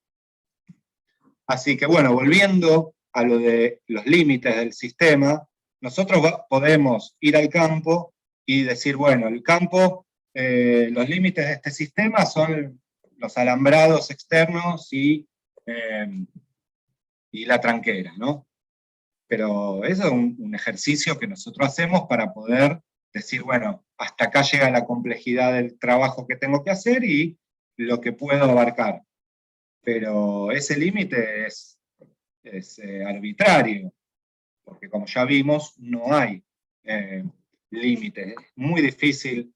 Así que bueno, volviendo a lo de los límites del sistema, nosotros podemos ir al campo y decir, bueno, el campo, los límites de este sistema son los alambrados externos y la tranquera, ¿no? Pero eso es un ejercicio que nosotros hacemos para poder decir, bueno, hasta acá llega la complejidad del trabajo que tengo que hacer y lo que puedo abarcar. Pero ese límite es arbitrario, porque como ya vimos, no hay límites. Es muy difícil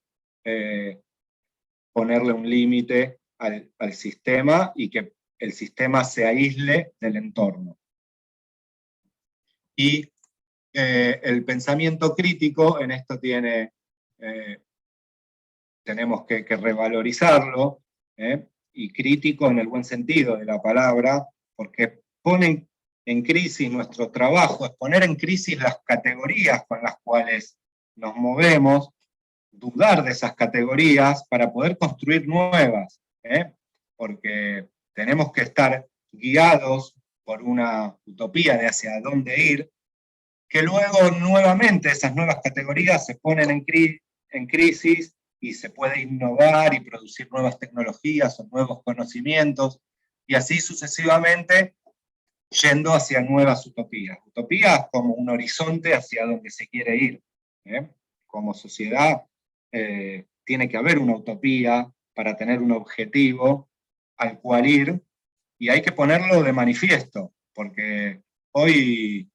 ponerle un límite al sistema y que el sistema se aísle del entorno. Y el pensamiento crítico en esto tenemos que revalorizarlo, y crítico en el buen sentido de la palabra, porque pone en crisis nuestro trabajo, es poner en crisis las categorías con las cuales nos movemos, dudar de esas categorías para poder construir nuevas, porque tenemos que estar guiados por una utopía de hacia dónde ir, que luego nuevamente esas nuevas categorías se ponen en crisis y se puede innovar y producir nuevas tecnologías o nuevos conocimientos, y así sucesivamente yendo hacia nuevas utopías. Utopías como un horizonte hacia donde se quiere ir. Como sociedad tiene que haber una utopía para tener un objetivo al cual ir, y hay que ponerlo de manifiesto, porque hoy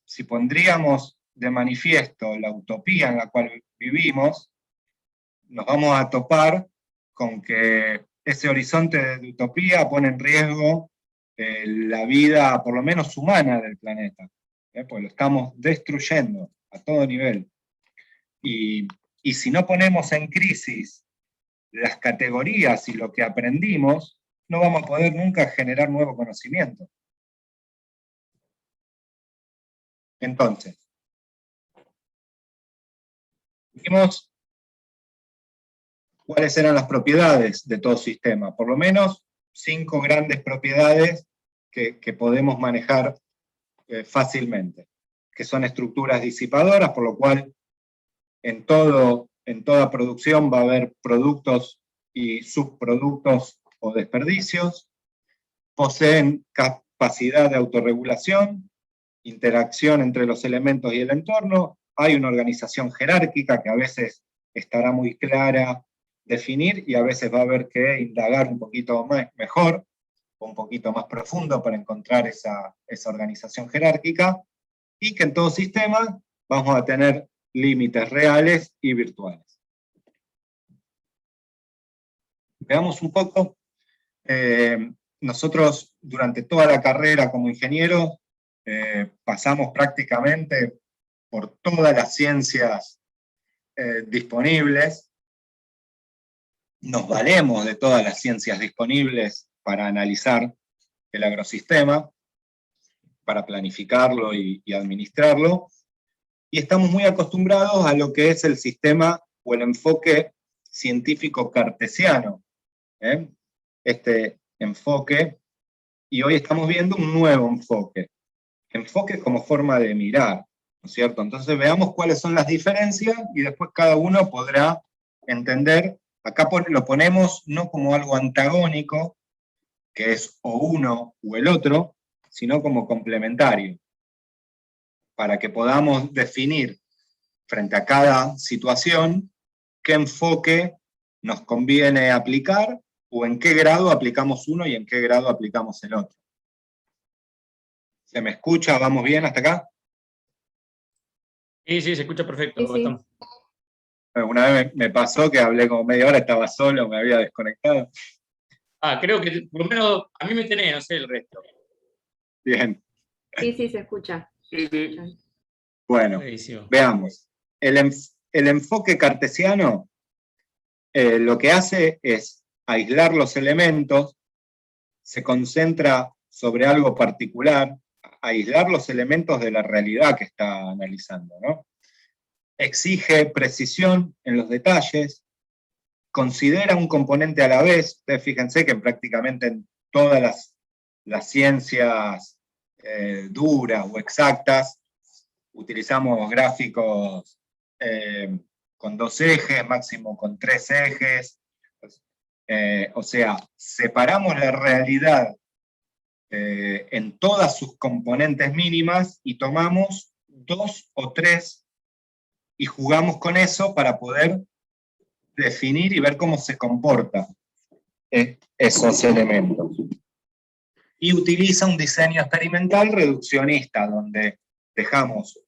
si pondríamos de manifiesto la utopía en la cual vivimos, nos vamos a topar con que ese horizonte de utopía pone en riesgo la vida, por lo menos humana, del planeta, pues lo estamos destruyendo a todo nivel. Y si no ponemos en crisis las categorías y lo que aprendimos, no vamos a poder nunca generar nuevo conocimiento. Entonces, vimos cuáles eran las propiedades de todo sistema, por lo menos 5 grandes propiedades que podemos manejar fácilmente, que son estructuras disipadoras, por lo cual en toda producción va a haber productos y subproductos o desperdicios, poseen capacidad de autorregulación, interacción entre los elementos y el entorno, hay una organización jerárquica que a veces estará muy clara definir y a veces va a haber que indagar un poquito mejor, un poquito más profundo para encontrar esa organización jerárquica, y que en todo sistema vamos a tener límites reales y virtuales. Veamos un poco, nosotros durante toda la carrera como ingenieros pasamos prácticamente por todas las ciencias disponibles, nos valemos de todas las ciencias disponibles para analizar el agrosistema, para planificarlo y administrarlo, y estamos muy acostumbrados a lo que es el sistema o el enfoque científico cartesiano, ¿eh? Este enfoque, y hoy estamos viendo un nuevo enfoque como forma de mirar, ¿no es cierto? Entonces veamos cuáles son las diferencias, y después cada uno podrá entender. Acá lo ponemos no como algo antagónico, que es o uno o el otro, sino como complementario, para que podamos definir frente a cada situación qué enfoque nos conviene aplicar, o en qué grado aplicamos uno y en qué grado aplicamos el otro. ¿Se me escucha? ¿Vamos bien hasta acá? Sí, se escucha perfecto. Sí, sí. Gastón. Una vez me pasó que hablé como media hora, estaba solo, me había desconectado. Creo que por lo menos a mí me tenés, no sé el resto. Bien, Sí, se escucha. bueno, Buenísimo. veamos. El enfoque cartesiano lo que hace es aislar los elementos, se concentra sobre algo particular, aislar los elementos de la realidad que está analizando, ¿no? Exige precisión en los detalles, considera un componente a la vez. Ustedes fíjense que prácticamente en todas las ciencias duras o exactas utilizamos gráficos con 2 ejes, máximo con 3 ejes. O sea, separamos la realidad en todas sus componentes mínimas y tomamos 2 o 3 y jugamos con eso para poder definir y ver cómo se comportan esos elementos. Y utiliza un diseño experimental reduccionista, donde dejamos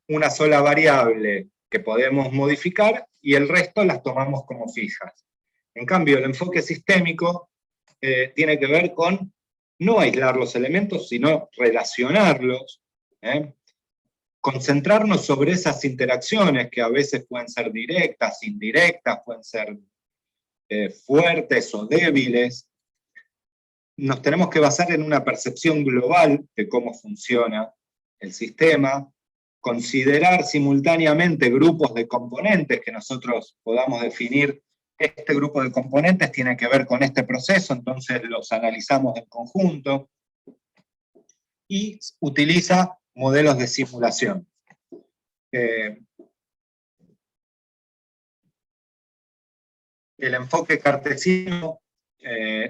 una sola variable que podemos modificar y el resto las tomamos como fijas. En cambio, el enfoque sistémico tiene que ver con no aislar los elementos, sino relacionarlos, concentrarnos sobre esas interacciones que a veces pueden ser directas, indirectas, pueden ser fuertes o débiles. Nos tenemos que basar en una percepción global de cómo funciona el sistema, considerar simultáneamente grupos de componentes que nosotros podamos definir. Este grupo de componentes tiene que ver con este proceso, entonces los analizamos en conjunto, y utiliza modelos de simulación. El enfoque cartesiano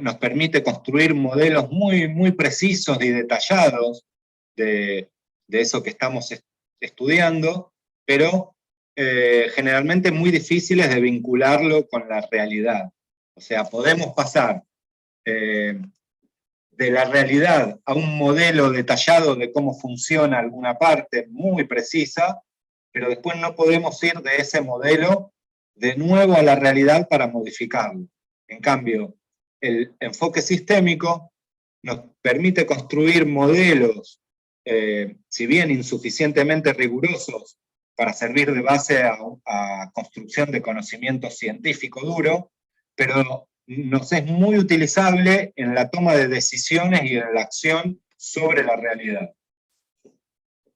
nos permite construir modelos muy, muy precisos y detallados de eso que estamos estudiando, pero generalmente muy difíciles de vincularlo con la realidad. O sea, podemos pasar de la realidad a un modelo detallado de cómo funciona alguna parte muy precisa, pero después no podemos ir de ese modelo de nuevo a la realidad para modificarlo. En cambio, el enfoque sistémico nos permite construir modelos, si bien insuficientemente rigurosos, para servir de base a construcción de conocimiento científico duro, pero nos es muy utilizable en la toma de decisiones y en la acción sobre la realidad.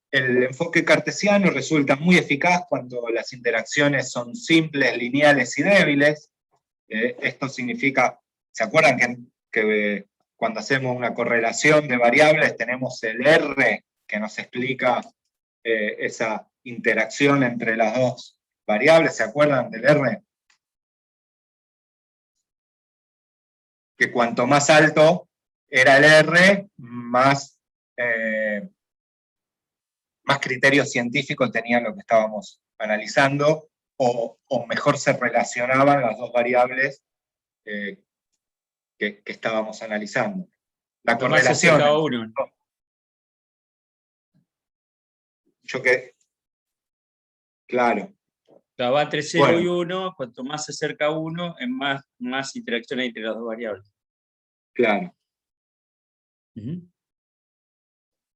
El enfoque cartesiano resulta muy eficaz cuando las interacciones son simples, lineales y débiles. Esto significa, ¿se acuerdan que cuando hacemos una correlación de variables tenemos el R que nos explica esa interacción entre las dos variables? ¿Se acuerdan del R? Que cuanto más alto era el R, más criterio científico tenía lo que estábamos analizando, o mejor se relacionaban las dos variables que estábamos analizando. La correlación. Cada uno. Claro. Va entre 0 y 1, cuanto más se acerca a 1, es más interacción hay entre las dos variables. Claro.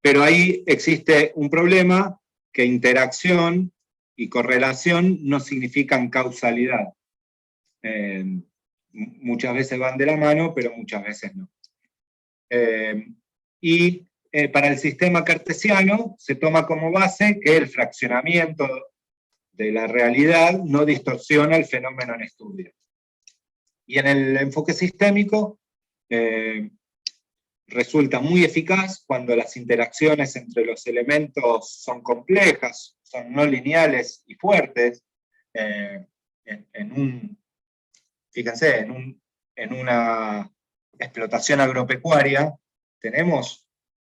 Pero ahí existe un problema, que interacción y correlación no significan causalidad. Muchas veces van de la mano, pero muchas veces no. Para el sistema cartesiano se toma como base que el fraccionamiento de la realidad no distorsiona el fenómeno en estudio. Y en el enfoque sistémico resulta muy eficaz cuando las interacciones entre los elementos son complejas, son no lineales y fuertes. Fíjense, en una explotación agropecuaria tenemos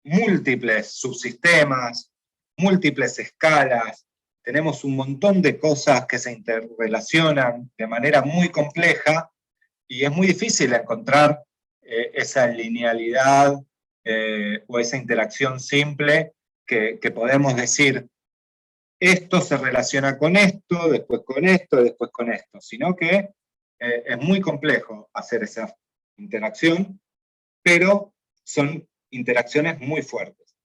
múltiples subsistemas, múltiples escalas, tenemos un montón de cosas que se interrelacionan de manera muy compleja, y es muy difícil encontrar esa linealidad o esa interacción simple que podemos decir, esto se relaciona con esto, después con esto, después con esto, sino que es muy complejo hacer esa interacción, pero son interacciones muy fuertes.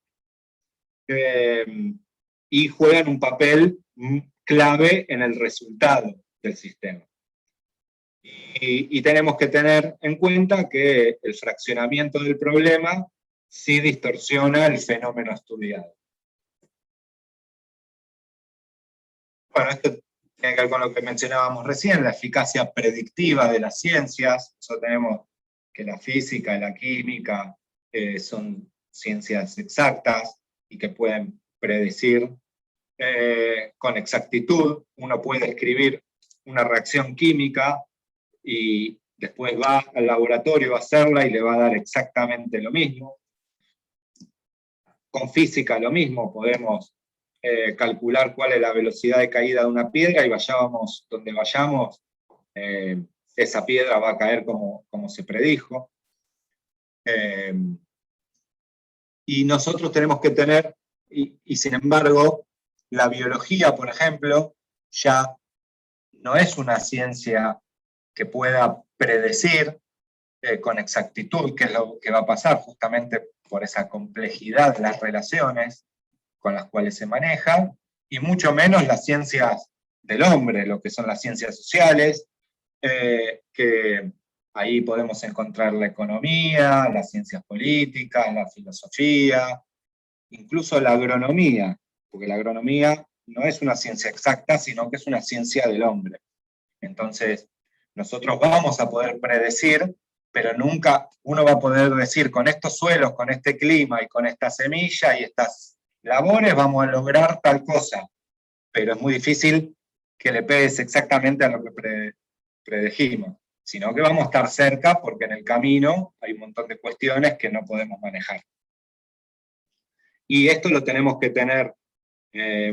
Y juegan un papel clave en el resultado del sistema. Y tenemos que tener en cuenta que el fraccionamiento del problema sí distorsiona el fenómeno estudiado. Bueno, esto tiene que ver con lo que mencionábamos recién, la eficacia predictiva de las ciencias. Nosotros tenemos que la física y la química son ciencias exactas y que pueden predecir con exactitud. Uno puede escribir una reacción química y después va al laboratorio a hacerla y le va a dar exactamente lo mismo. Con física lo mismo, podemos calcular cuál es la velocidad de caída de una piedra y vayamos donde vayamos, esa piedra va a caer como se predijo. Y nosotros tenemos que tener, y sin embargo, la biología, por ejemplo, ya no es una ciencia que pueda predecir con exactitud qué es lo que va a pasar, justamente por esa complejidad de las relaciones con las cuales se manejan, y mucho menos las ciencias del hombre, lo que son las ciencias sociales, que ahí podemos encontrar la economía, las ciencias políticas, la filosofía, incluso la agronomía, porque la agronomía no es una ciencia exacta, sino que es una ciencia del hombre. Entonces, nosotros vamos a poder predecir, pero nunca uno va a poder decir, con estos suelos, con este clima y con esta semilla y estas labores vamos a lograr tal cosa, pero es muy difícil que le pegues exactamente a lo que predijimos, sino que vamos a estar cerca porque en el camino hay un montón de cuestiones que no podemos manejar. Y esto lo tenemos que tener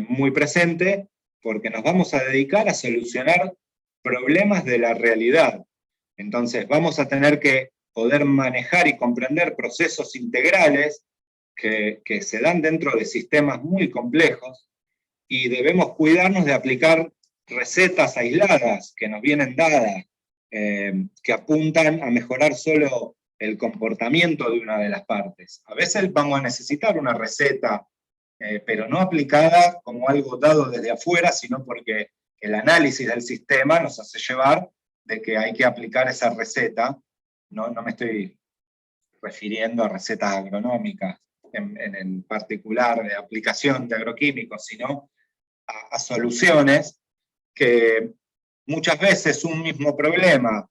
muy presente porque nos vamos a dedicar a solucionar problemas de la realidad. Entonces vamos a tener que poder manejar y comprender procesos integrales que se dan dentro de sistemas muy complejos, y debemos cuidarnos de aplicar recetas aisladas que nos vienen dadas, que apuntan a mejorar solo el comportamiento de una de las partes. A veces vamos a necesitar una receta, pero no aplicada como algo dado desde afuera, sino porque el análisis del sistema nos hace llevar de que hay que aplicar esa receta. No me estoy refiriendo a recetas agronómicas en particular de aplicación de agroquímicos, sino a soluciones que muchas veces un mismo problema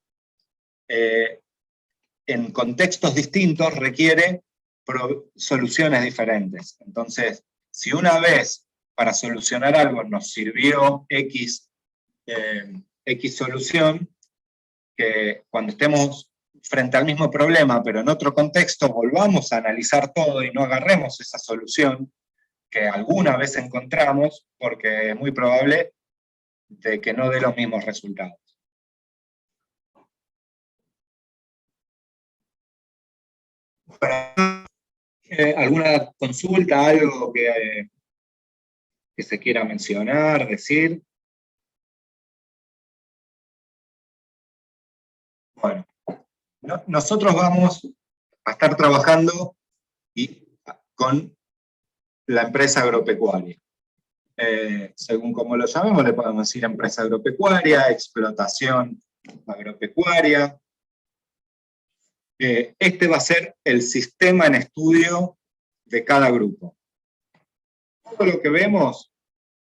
en contextos distintos requiere soluciones diferentes. Entonces, si una vez para solucionar algo nos sirvió X solución, que cuando estemos frente al mismo problema, pero en otro contexto, volvamos a analizar todo y no agarremos esa solución que alguna vez encontramos, porque es muy probable de que no dé los mismos resultados. ¿Alguna consulta, algo que se quiera mencionar, decir? Bueno, nosotros vamos a estar trabajando con la empresa agropecuaria. Según como lo llamemos, le podemos decir empresa agropecuaria, explotación agropecuaria. Este va a ser el sistema en estudio de cada grupo. Todo lo que vemos,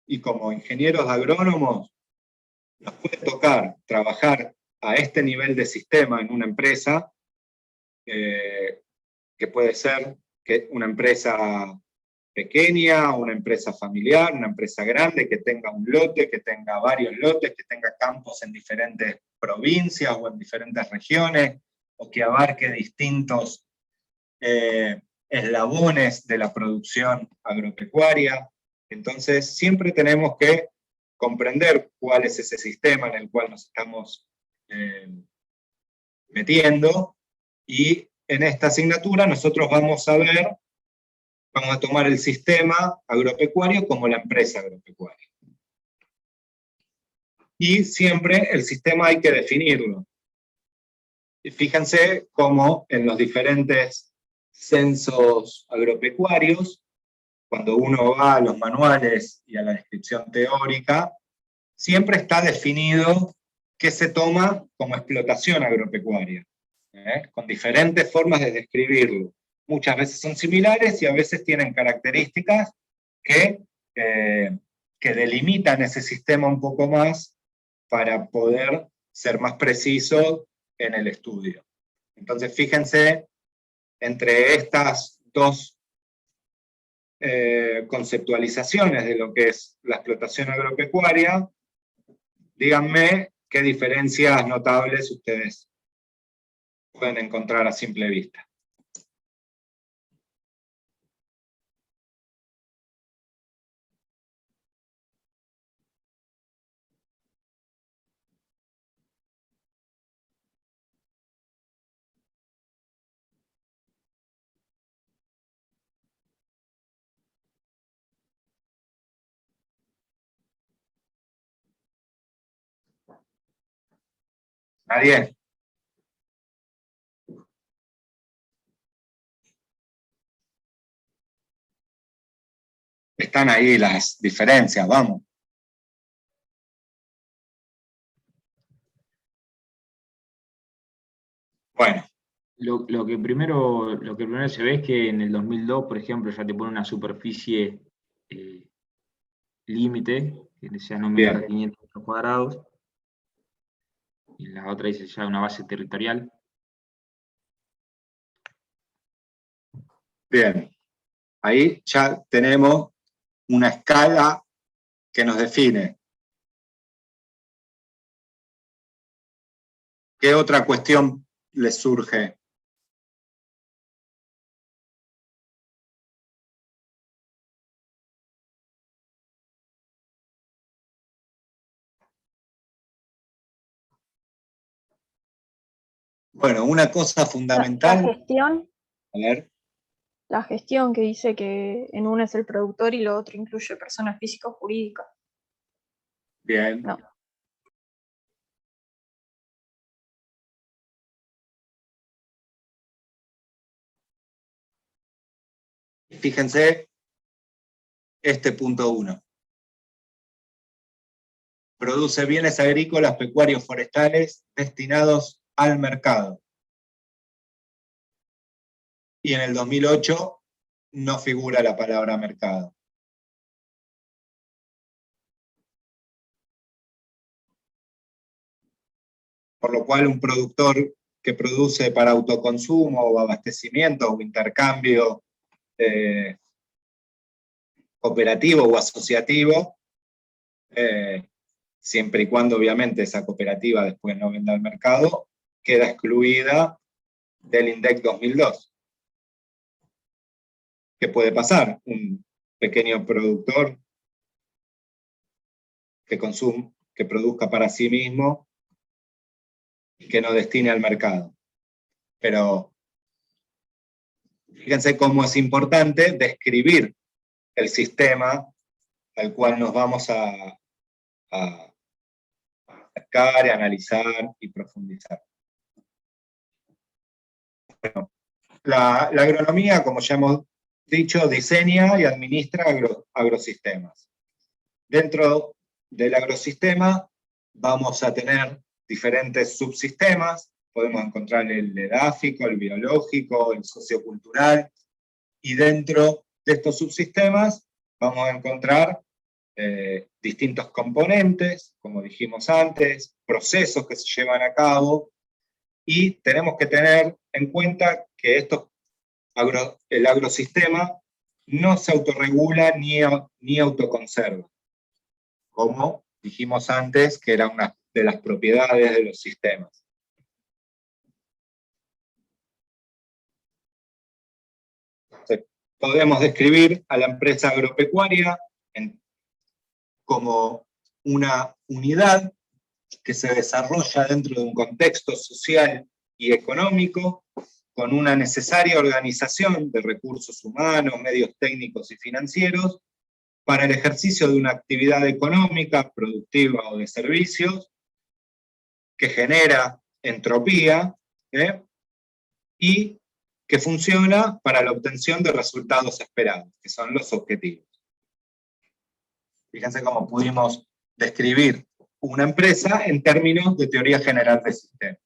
y como ingenieros agrónomos, nos puede tocar trabajar a este nivel de sistema en una empresa, que puede ser una empresa pequeña, una empresa familiar, una empresa grande, que tenga un lote, que tenga varios lotes, que tenga campos en diferentes provincias o en diferentes regiones, o que abarque distintos eslabones de la producción agropecuaria. Entonces, siempre tenemos que comprender cuál es ese sistema en el cual nos estamos metiendo, y en esta asignatura nosotros vamos a tomar el sistema agropecuario como la empresa agropecuaria. Y siempre el sistema hay que definirlo. Y fíjense cómo en los diferentes censos agropecuarios, cuando uno va a los manuales y a la descripción teórica, siempre está definido qué se toma como explotación agropecuaria, con diferentes formas de describirlo. Muchas veces son similares y a veces tienen características que delimitan ese sistema un poco más para poder ser más preciso en el estudio. Entonces, fíjense, entre estas dos conceptualizaciones de lo que es la explotación agropecuaria, díganme qué diferencias notables ustedes pueden encontrar a simple vista. ¿Nadie? Están ahí las diferencias, vamos. Bueno. Lo que primero se ve es que en el 2002, por ejemplo, ya te pone una superficie límite, que sea no menor a 500 metros cuadrados, y en la otra dice ya una base territorial. Bien, ahí ya tenemos una escala que nos define. ¿Qué otra cuestión les surge? Bueno, una cosa fundamental. La gestión. A ver. La gestión que dice que en uno es el productor y lo otro incluye personas físicas o jurídicas. Bien. No. Fíjense este punto 1. Produce bienes agrícolas, pecuarios, forestales destinados al mercado. Y en el 2008 no figura la palabra mercado. Por lo cual un productor que produce para autoconsumo o abastecimiento o intercambio cooperativo o asociativo, siempre y cuando obviamente esa cooperativa después no venda al mercado, queda excluida del INDEC 2002. ¿Qué puede pasar? Un pequeño productor que produzca para sí mismo y que no destine al mercado. Pero fíjense cómo es importante describir el sistema al cual nos vamos a acercar, analizar y profundizar. Bueno, la agronomía, como ya hemos dicho, diseña y administra agrosistemas. Dentro del agrosistema vamos a tener diferentes subsistemas podemos encontrar el edáfico, el biológico, el sociocultural, y dentro de estos subsistemas vamos a encontrar distintos componentes, como dijimos antes, procesos que se llevan a cabo, y tenemos que tener en cuenta que el agrosistema no se autorregula ni autoconserva, como dijimos antes, que era una de las propiedades de los sistemas. Entonces, podemos describir a la empresa agropecuaria como una unidad que se desarrolla dentro de un contexto social y económico, con una necesaria organización de recursos humanos, medios técnicos y financieros, para el ejercicio de una actividad económica, productiva o de servicios, que genera entropía, y que funciona para la obtención de resultados esperados, que son los objetivos. Fíjense cómo pudimos describir una empresa en términos de teoría general de sistemas.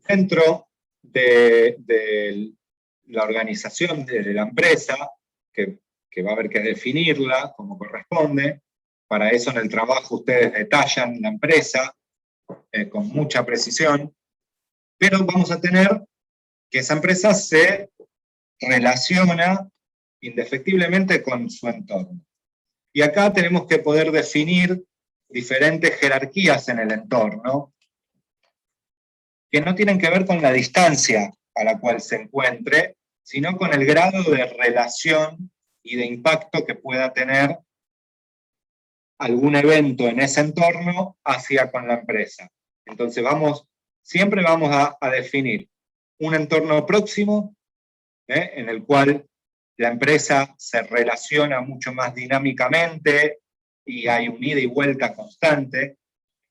Dentro de la organización de la empresa, que va a haber que definirla como corresponde, para eso en el trabajo ustedes detallan la empresa con mucha precisión, pero vamos a tener que esa empresa se relaciona indefectiblemente con su entorno. Y acá tenemos que poder definir diferentes jerarquías en el entorno, que no tienen que ver con la distancia a la cual se encuentre, sino con el grado de relación y de impacto que pueda tener algún evento en ese entorno hacia con la empresa. Entonces siempre vamos a definir un entorno próximo, en el cual la empresa se relaciona mucho más dinámicamente y hay un ida y vuelta constante.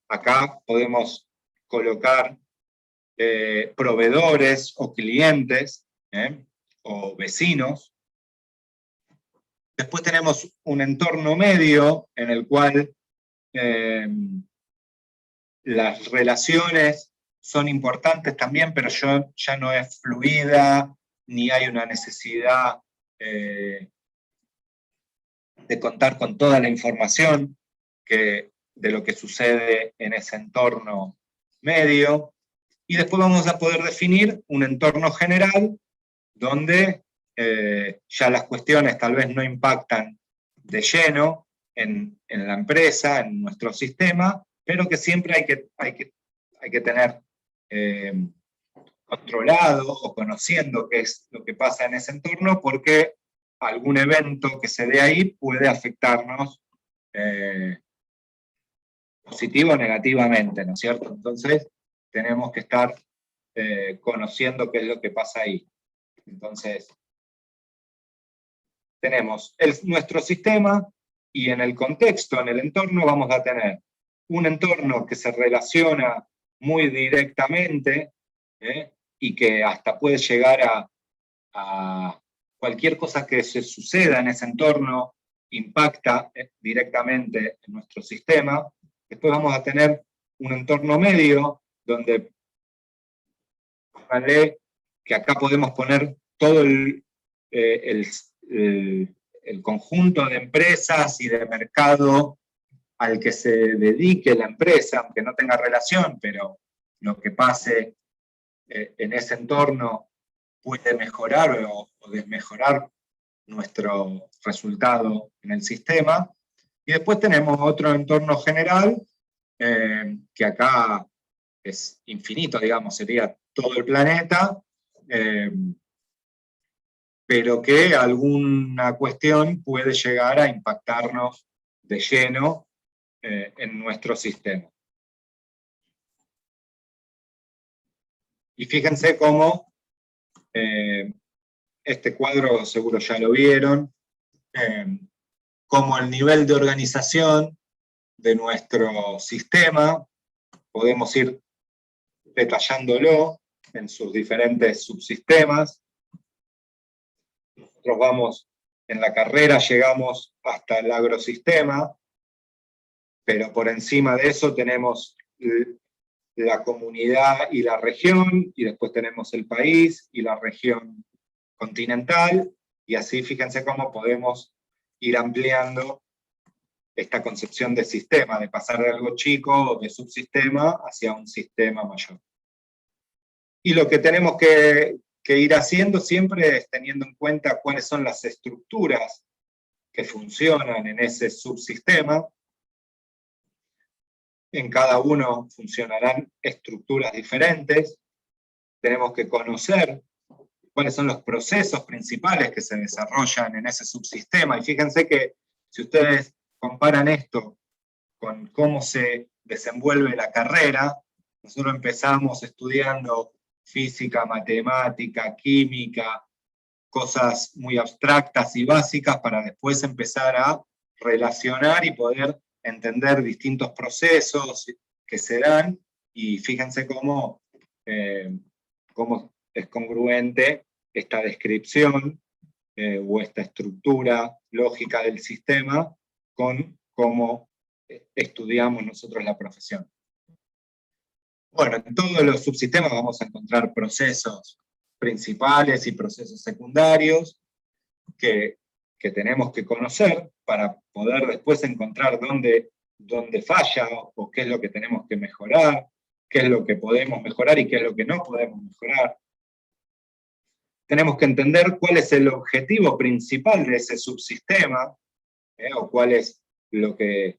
Acá podemos colocar proveedores o clientes, o vecinos. Después tenemos un entorno medio en el cual las relaciones son importantes también, pero ya no es fluida, ni hay una necesidad de contar con toda la información de lo que sucede en ese entorno medio. Y después vamos a poder definir un entorno general donde ya las cuestiones tal vez no impactan de lleno en la empresa, en nuestro sistema, pero que siempre hay que tener controlado o conociendo qué es lo que pasa en ese entorno, porque algún evento que se dé ahí puede afectarnos positivo o negativamente, ¿no es cierto? Entonces tenemos que estar conociendo qué es lo que pasa ahí. Entonces, tenemos nuestro sistema, y en el contexto, en el entorno, vamos a tener un entorno que se relaciona muy directamente, y que hasta puede llegar a cualquier cosa que se suceda en ese entorno, impacta directamente en nuestro sistema. Después vamos a tener un entorno medio, donde que acá podemos poner todo el conjunto de empresas y de mercado al que se dedique la empresa, aunque no tenga relación, pero lo que pase en ese entorno puede mejorar o desmejorar nuestro resultado en el sistema. Y después tenemos otro entorno general, que acá es infinito, digamos, sería todo el planeta, pero que alguna cuestión puede llegar a impactarnos de lleno en nuestro sistema. Y fíjense cómo este cuadro seguro ya lo vieron, como el nivel de organización de nuestro sistema, podemos ir detallándolo en sus diferentes subsistemas. Nosotros vamos, en la carrera llegamos hasta el agrosistema, pero por encima de eso tenemos la comunidad y la región, y después tenemos el país y la región continental, y así fíjense cómo podemos ir ampliando esta concepción de sistema, de pasar de algo chico o de subsistema hacia un sistema mayor. Y lo que tenemos que ir haciendo siempre es teniendo en cuenta cuáles son las estructuras que funcionan en ese subsistema. En cada uno funcionarán estructuras diferentes. Tenemos que conocer cuáles son los procesos principales que se desarrollan en ese subsistema. Y fíjense que si ustedes comparan esto con cómo se desenvuelve la carrera, nosotros empezamos estudiando física, matemática, química, cosas muy abstractas y básicas para después empezar a relacionar y poder entender distintos procesos que se dan, y fíjense cómo es congruente esta descripción o esta estructura lógica del sistema con cómo estudiamos nosotros la profesión. Bueno, en todos los subsistemas vamos a encontrar procesos principales y procesos secundarios que tenemos que conocer para poder después encontrar dónde falla o qué es lo que tenemos que mejorar, qué es lo que podemos mejorar y qué es lo que no podemos mejorar. Tenemos que entender cuál es el objetivo principal de ese subsistema, o cuál es lo que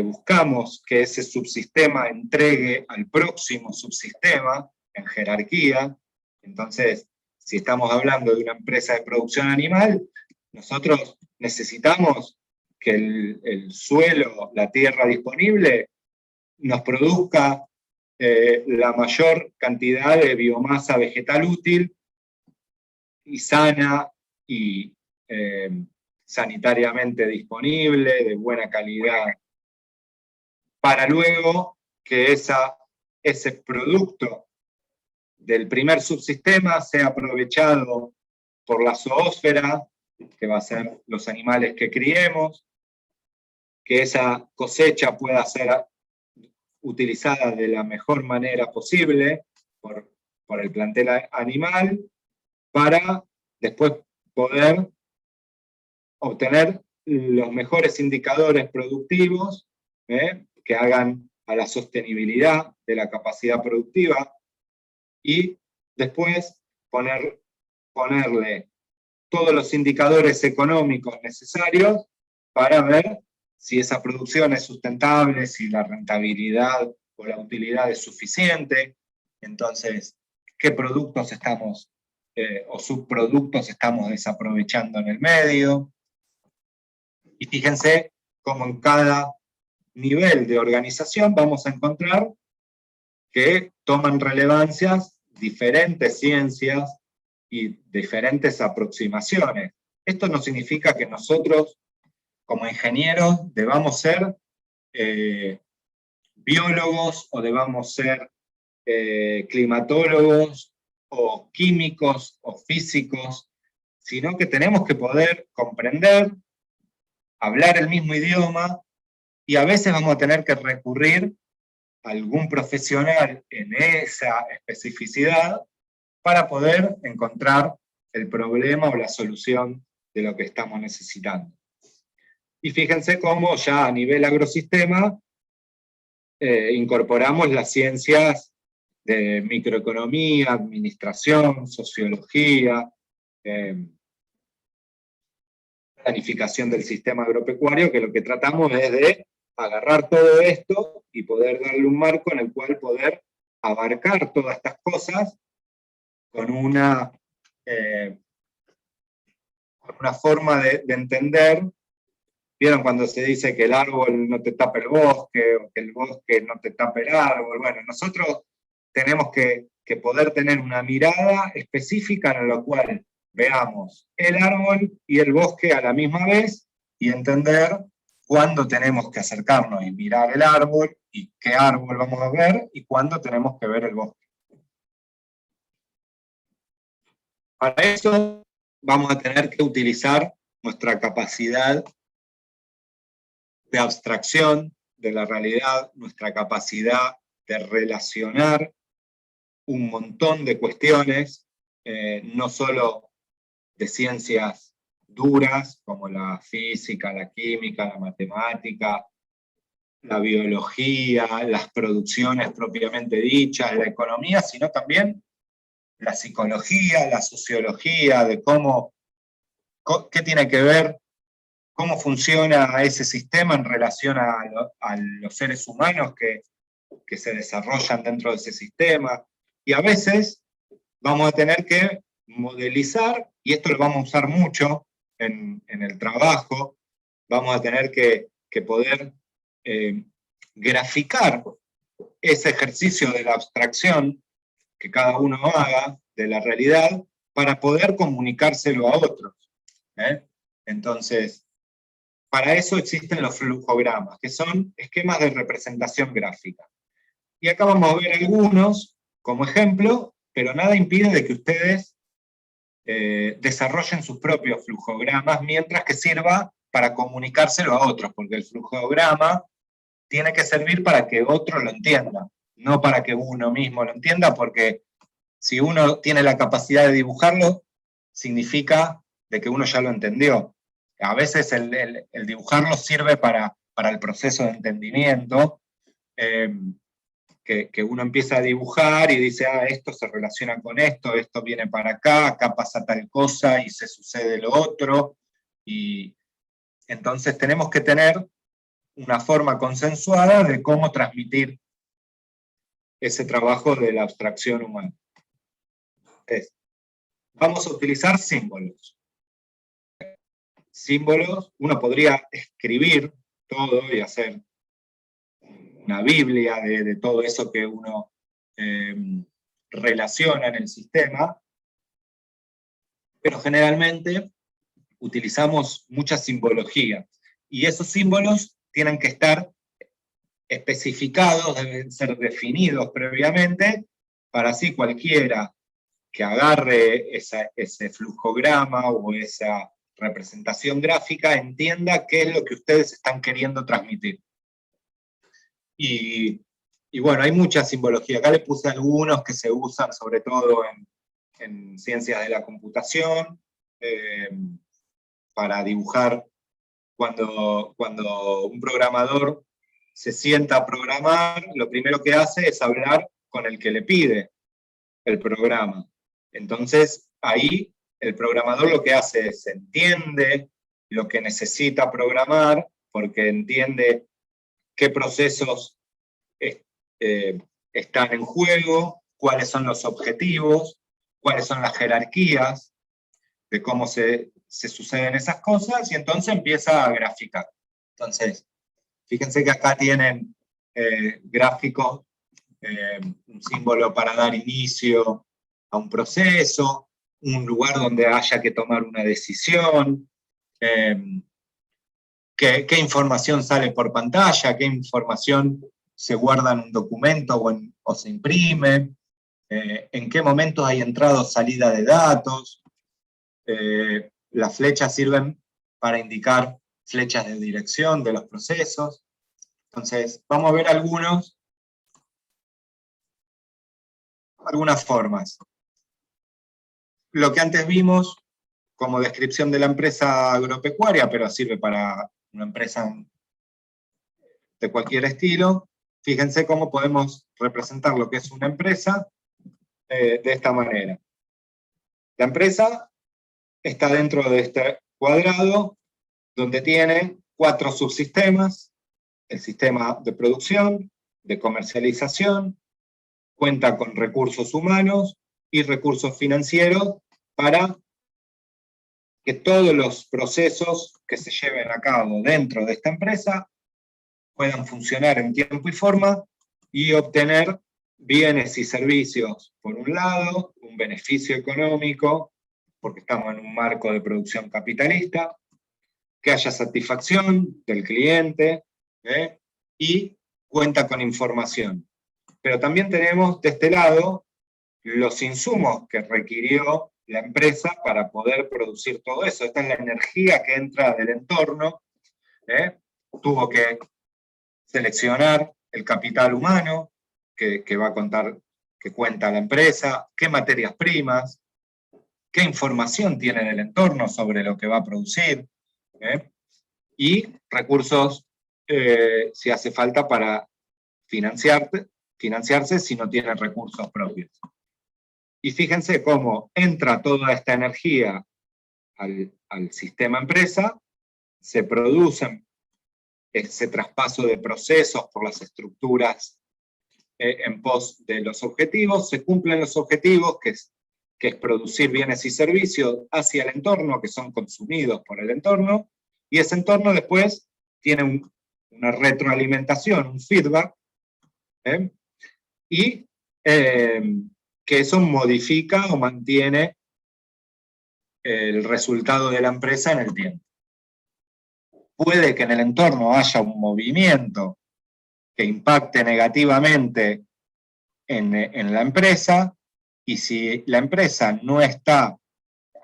buscamos que ese subsistema entregue al próximo subsistema en jerarquía. Entonces, si estamos hablando de una empresa de producción animal, nosotros necesitamos que el suelo, la tierra disponible, nos produzca la mayor cantidad de biomasa vegetal útil y sana y sanitariamente disponible, de buena calidad, para luego que ese producto del primer subsistema sea aprovechado por la zoósfera, que va a ser los animales que criemos, que esa cosecha pueda ser utilizada de la mejor manera posible por el plantel animal, para después poder obtener los mejores indicadores productivos que hagan a la sostenibilidad de la capacidad productiva, y después ponerle todos los indicadores económicos necesarios para ver si esa producción es sustentable, si la rentabilidad o la utilidad es suficiente. Entonces, ¿qué productos estamos o subproductos estamos desaprovechando en el medio? Y fíjense cómo en cada nivel de organización vamos a encontrar que toman relevancias diferentes ciencias y diferentes aproximaciones. Esto no significa que nosotros, como ingenieros, debamos ser biólogos o debamos ser climatólogos o químicos o físicos, sino que tenemos que poder comprender, hablar el mismo idioma, y a veces vamos a tener que recurrir a algún profesional en esa especificidad para poder encontrar el problema o la solución de lo que estamos necesitando. Y fíjense cómo ya a nivel agrosistema incorporamos las ciencias de microeconomía, administración, sociología, planificación del sistema agropecuario, que lo que tratamos es de agarrar todo esto y poder darle un marco en el cual poder abarcar todas estas cosas con una forma de entender. ¿Vieron cuando se dice que el árbol no te tapa el bosque, o que el bosque no te tapa el árbol? Bueno, nosotros tenemos que poder tener una mirada específica en la cual veamos el árbol y el bosque a la misma vez, y entender cuándo tenemos que acercarnos y mirar el árbol, y qué árbol vamos a ver, y cuándo tenemos que ver el bosque. Para eso vamos a tener que utilizar nuestra capacidad de abstracción de la realidad, nuestra capacidad de relacionar un montón de cuestiones, no solo de ciencias duras, como la física, la química, la matemática, la biología, las producciones propiamente dichas, la economía, sino también la psicología, la sociología, de qué tiene que ver, cómo funciona ese sistema en relación a los seres humanos que se desarrollan dentro de ese sistema. Y a veces vamos a tener que modelizar, y esto lo vamos a usar mucho en el trabajo, vamos a tener que poder graficar ese ejercicio de la abstracción que cada uno haga de la realidad para poder comunicárselo a otros. Entonces, para eso existen los flujogramas, que son esquemas de representación gráfica. Y acá vamos a ver algunos como ejemplo, pero nada impide de que ustedes desarrollen sus propios flujogramas, mientras que sirva para comunicárselo a otros, porque el flujograma tiene que servir para que otro lo entienda, no para que uno mismo lo entienda, porque si uno tiene la capacidad de dibujarlo, significa de que uno ya lo entendió. A veces el dibujarlo sirve para el proceso de entendimiento, que uno empieza a dibujar y dice, esto se relaciona con esto viene para acá pasa tal cosa y se sucede lo otro, y entonces tenemos que tener una forma consensuada de cómo transmitir ese trabajo de la abstracción humana. Entonces, vamos a utilizar símbolos. Símbolos, uno podría escribir todo y hacer una biblia de todo eso que uno relaciona en el sistema, pero generalmente utilizamos mucha simbología, y esos símbolos tienen que estar especificados, deben ser definidos previamente, para así cualquiera que agarre ese flujograma o esa representación gráfica entienda qué es lo que ustedes están queriendo transmitir. Y bueno, hay mucha simbología. Acá le puse algunos que se usan sobre todo en ciencias de la computación, para dibujar cuando un programador se sienta a programar, lo primero que hace es hablar con el que le pide el programa. Entonces, ahí el programador lo que hace es entiende lo que necesita programar, porque entiende qué procesos están en juego, cuáles son los objetivos, cuáles son las jerarquías, de cómo se suceden esas cosas, y entonces empieza a graficar. Entonces, fíjense que acá tienen gráficos, un símbolo para dar inicio a un proceso, un lugar donde haya que tomar una decisión, qué información sale por pantalla, qué información se guarda en un documento o se imprime, en qué momentos hay entrada o salida de datos. Las flechas sirven para indicar flechas de dirección de los procesos. Entonces, vamos a ver algunas formas. Lo que antes vimos como descripción de la empresa agropecuaria, pero sirve para una empresa de cualquier estilo. Fíjense cómo podemos representar lo que es una empresa de esta manera. La empresa está dentro de este cuadrado, donde tiene 4 subsistemas: el sistema de producción, de comercialización, cuenta con recursos humanos y recursos financieros para que todos los procesos que se lleven a cabo dentro de esta empresa puedan funcionar en tiempo y forma y obtener bienes y servicios, por un lado, un beneficio económico, porque estamos en un marco de producción capitalista, que haya satisfacción del cliente, y cuenta con información. Pero también tenemos de este lado los insumos que requirió la empresa para poder producir todo eso. Esta es la energía que entra del entorno, tuvo que seleccionar el capital humano que va a contar, que cuenta la empresa, qué materias primas, qué información tiene del entorno sobre lo que va a producir, y recursos, si hace falta, para financiarse si no tiene recursos propios. Y fíjense cómo entra toda esta energía al sistema empresa, se produce ese traspaso de procesos por las estructuras en pos de los objetivos, se cumplen los objetivos, que es producir bienes y servicios hacia el entorno, que son consumidos por el entorno, y ese entorno después tiene una retroalimentación, un feedback, y que eso modifica o mantiene el resultado de la empresa en el tiempo. Puede que en el entorno haya un movimiento que impacte negativamente en la empresa, y si la empresa no está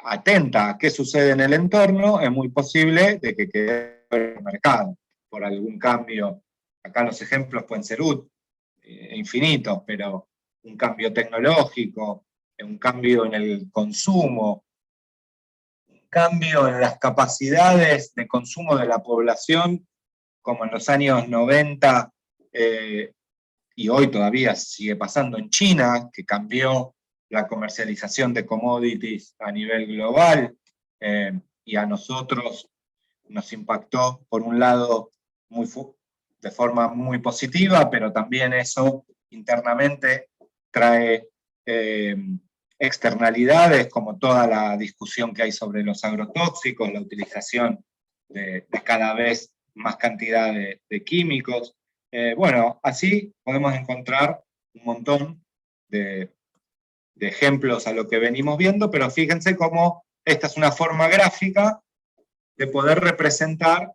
atenta a qué sucede en el entorno, es muy posible de que quede en el mercado por algún cambio. Acá los ejemplos pueden ser infinitos, pero un cambio tecnológico, un cambio en el consumo, un cambio en las capacidades de consumo de la población, como en los años 90, y hoy todavía sigue pasando en China, que cambió la comercialización de commodities a nivel global, y a nosotros nos impactó, por un lado, de forma muy positiva, pero también eso internamente trae externalidades, como toda la discusión que hay sobre los agrotóxicos, la utilización de cada vez más cantidad de químicos. Bueno, así podemos encontrar un montón de ejemplos a lo que venimos viendo, pero fíjense cómo esta es una forma gráfica de poder representar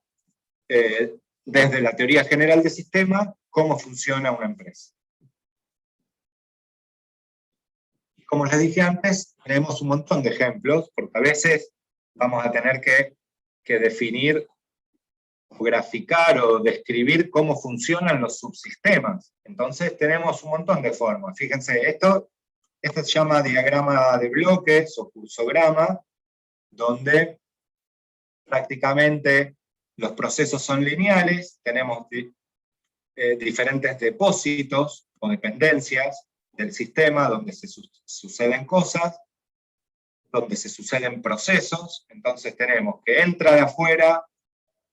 desde la teoría general de sistemas cómo funciona una empresa. Como les dije antes, tenemos un montón de ejemplos, porque a veces vamos a tener que definir, graficar o describir cómo funcionan los subsistemas. Entonces tenemos un montón de formas. Fíjense, esto se llama diagrama de bloques o cursograma, donde prácticamente los procesos son lineales, tenemos diferentes depósitos o dependencias del sistema donde se suceden cosas, donde se suceden procesos. Entonces tenemos que entra de afuera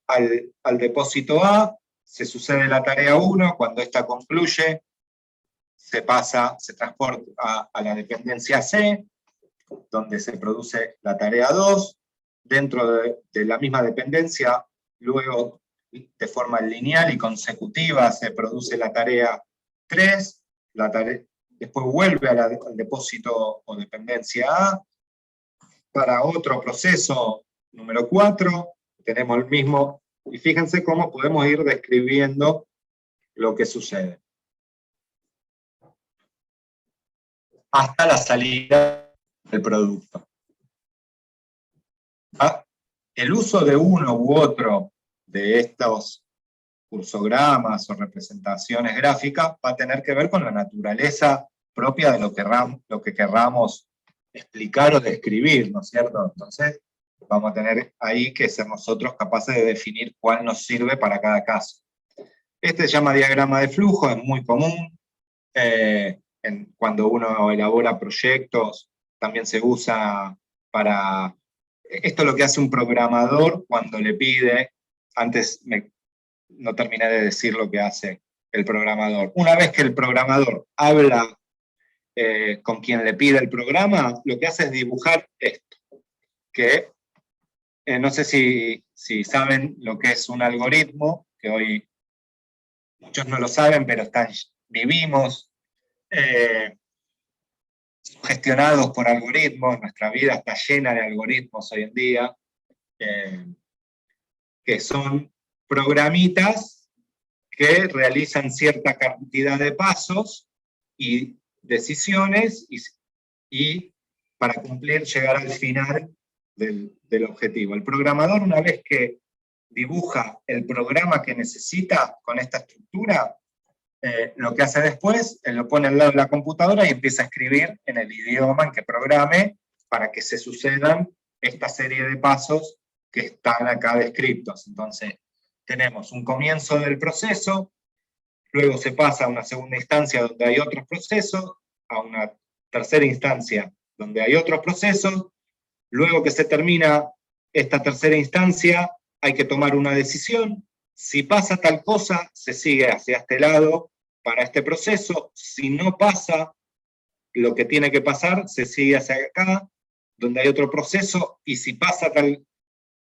al depósito A, se sucede la tarea 1, cuando esta concluye, se transporta a la dependencia C, donde se produce la tarea 2, dentro de la misma dependencia, luego de forma lineal y consecutiva se produce la tarea 3, después vuelve al depósito o dependencia A, para otro proceso número 4, tenemos el mismo, y fíjense cómo podemos ir describiendo lo que sucede. Hasta la salida del producto. El uso de uno u otro de estos cursogramas o representaciones gráficas va a tener que ver con la naturaleza propia de lo que querramos explicar o describir, ¿no es cierto? Entonces, vamos a tener ahí que ser nosotros capaces de definir cuál nos sirve para cada caso. Este se llama diagrama de flujo, es muy común. Cuando uno elabora proyectos, también se usa para... Esto es lo que hace un programador cuando le pide, no terminé de decir lo que hace el programador. Una vez que el programador habla con quien le pide el programa, lo que hace es dibujar esto, que no sé si saben lo que es un algoritmo, que hoy muchos no lo saben, pero vivimos gestionados por algoritmos, nuestra vida está llena de algoritmos hoy en día, que son programitas que realizan cierta cantidad de pasos y decisiones, y para llegar al final del objetivo. El programador, una vez que dibuja el programa que necesita con esta estructura, lo que hace después, él lo pone al lado de la computadora y empieza a escribir en el idioma en que programe para que se sucedan esta serie de pasos que están acá descritos. Entonces, tenemos un comienzo del proceso, luego se pasa a una segunda instancia donde hay otros procesos, a una tercera instancia donde hay otros procesos, luego que se termina esta tercera instancia, hay que tomar una decisión. Si pasa tal cosa, se sigue hacia este lado para este proceso. Si no pasa lo que tiene que pasar, se sigue hacia acá, donde hay otro proceso, y si pasa tal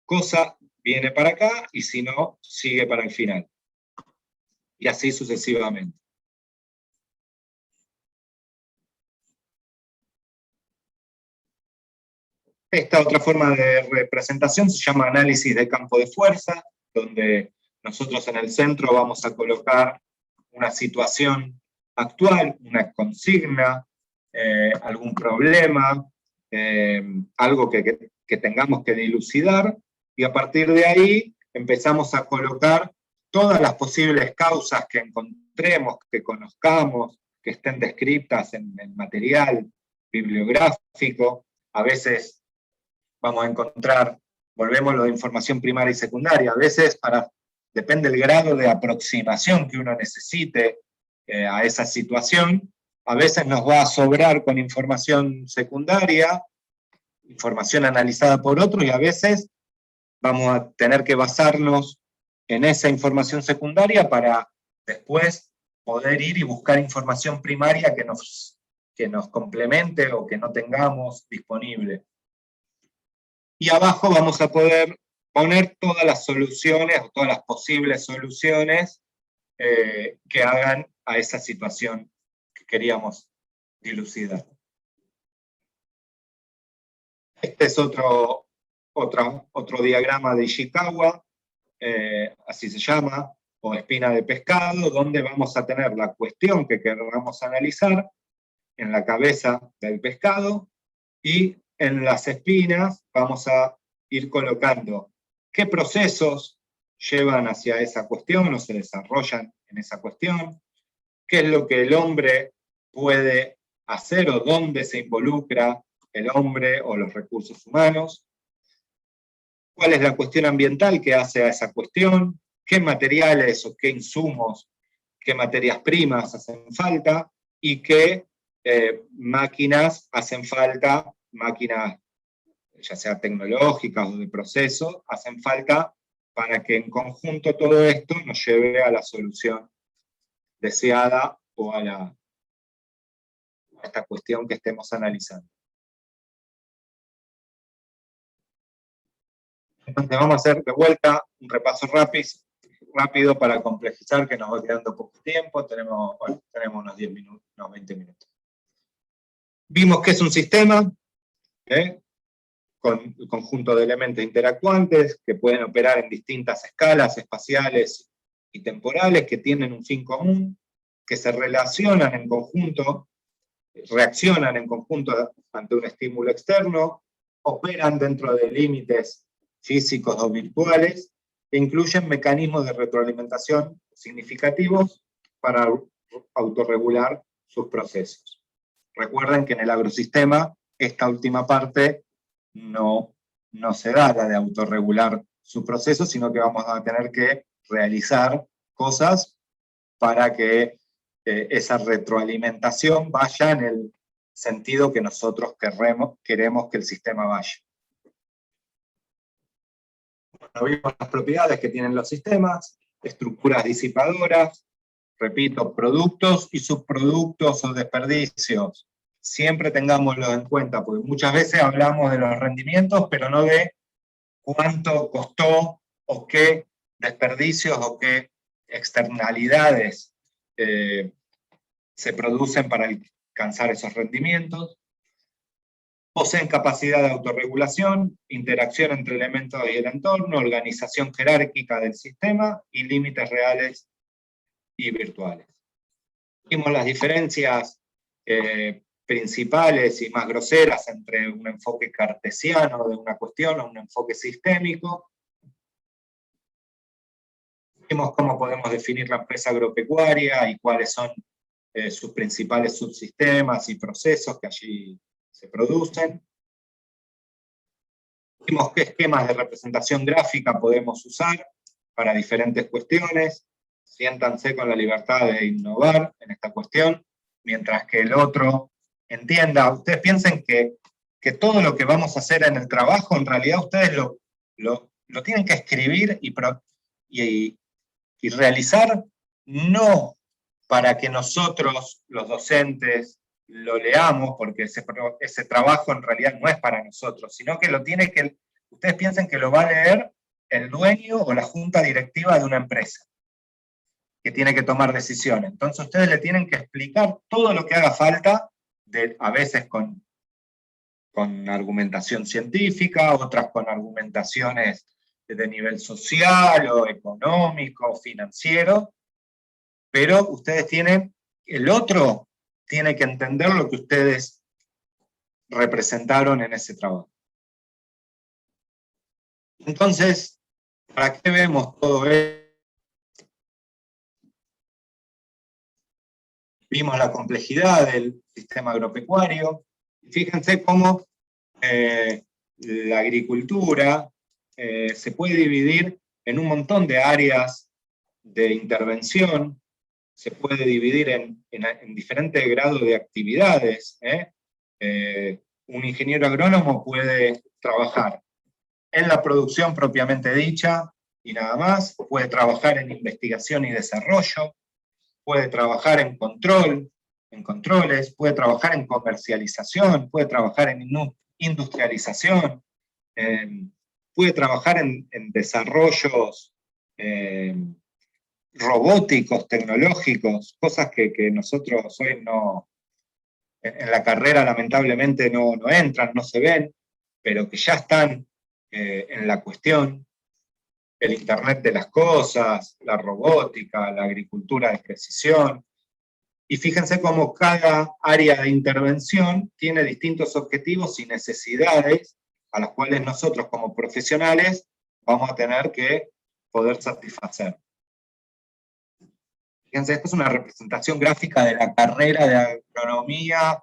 cosa, viene para acá, y si no, sigue para el final. Y así sucesivamente. Esta otra forma de representación se llama análisis de campo de fuerza, donde nosotros en el centro vamos a colocar una situación actual, una consigna, algún problema, algo que tengamos que dilucidar, y a partir de ahí empezamos a colocar todas las posibles causas que encontremos, que conozcamos, que estén descritas en el material bibliográfico. A veces vamos a encontrar, volvemos a lo de información primaria y secundaria, a veces depende del grado de aproximación que uno necesite a esa situación, a veces nos va a sobrar con información secundaria, información analizada por otros, y a veces vamos a tener que basarnos en esa información secundaria para después poder ir y buscar información primaria que nos complemente o que no tengamos disponible. Y abajo vamos a poder poner todas las soluciones, o todas las posibles soluciones que hagan a esa situación que queríamos dilucidar. Este es otro diagrama de Ishikawa, así se llama, o espina de pescado, donde vamos a tener la cuestión que queramos analizar en la cabeza del pescado, y en las espinas vamos a ir colocando qué procesos llevan hacia esa cuestión o se desarrollan en esa cuestión, qué es lo que el hombre puede hacer o dónde se involucra el hombre o los recursos humanos, cuál es la cuestión ambiental que hace a esa cuestión, qué materiales o qué insumos, qué materias primas hacen falta, y qué máquinas hacen falta, máquinas ya sea tecnológicas o de proceso, hacen falta para que en conjunto todo esto nos lleve a la solución deseada o a esta cuestión que estemos analizando. Entonces vamos a hacer de vuelta un repaso rápido para complejizar, que nos va quedando poco tiempo, tenemos unos 10 minutos, unos 20 minutos. Vimos que es un sistema, con un conjunto de elementos interactuantes que pueden operar en distintas escalas espaciales y temporales, que tienen un fin común, que se relacionan en conjunto, reaccionan en conjunto ante un estímulo externo, operan dentro de límites físicos o virtuales, e incluyen mecanismos de retroalimentación significativos para autorregular sus procesos. Recuerden que en el agrosistema esta última parte no se da, la de autorregular su proceso, sino que vamos a tener que realizar cosas para que esa retroalimentación vaya en el sentido que nosotros queremos que el sistema vaya. Bueno, vimos las propiedades que tienen los sistemas, estructuras disipadoras, repito, productos y subproductos o desperdicios. Siempre tengámoslo en cuenta, porque muchas veces hablamos de los rendimientos, pero no de cuánto costó, o qué desperdicios, o qué externalidades se producen para alcanzar esos rendimientos. Poseen capacidad de autorregulación, interacción entre elementos y el entorno, organización jerárquica del sistema, y límites reales y virtuales. Vimos las diferencias principales y más groseras entre un enfoque cartesiano de una cuestión o un enfoque sistémico. Vimos cómo podemos definir la empresa agropecuaria y cuáles son sus principales subsistemas y procesos que allí se producen. Vimos qué esquemas de representación gráfica podemos usar para diferentes cuestiones. Siéntanse con la libertad de innovar en esta cuestión, mientras que el otro entienda. Ustedes piensen que todo lo que vamos a hacer en el trabajo, en realidad ustedes lo tienen que escribir y realizar, no para que nosotros, los docentes, lo leamos, porque ese trabajo en realidad no es para nosotros, sino que ustedes piensen que lo va a leer el dueño o la junta directiva de una empresa, que tiene que tomar decisiones. Entonces ustedes le tienen que explicar todo lo que haga falta, a veces con argumentación científica, otras con argumentaciones de nivel social o económico o financiero, pero el otro tiene que entender lo que ustedes representaron en ese trabajo. Entonces, ¿para qué vemos todo esto? Vimos la complejidad del sistema agropecuario. Fíjense cómo la agricultura se puede dividir en un montón de áreas de intervención, se puede dividir en diferentes grados de actividades. Un ingeniero agrónomo puede trabajar en la producción propiamente dicha y nada más, puede trabajar en investigación y desarrollo, puede trabajar en controles, puede trabajar en comercialización, puede trabajar en industrialización, puede trabajar en desarrollos robóticos, tecnológicos, cosas que nosotros hoy en la carrera lamentablemente no entran, no se ven, pero que ya están en la cuestión. El Internet de las cosas, la robótica, la agricultura de precisión. Y fíjense cómo cada área de intervención tiene distintos objetivos y necesidades a las cuales nosotros como profesionales vamos a tener que poder satisfacer. Fíjense, esta es una representación gráfica de la carrera de agronomía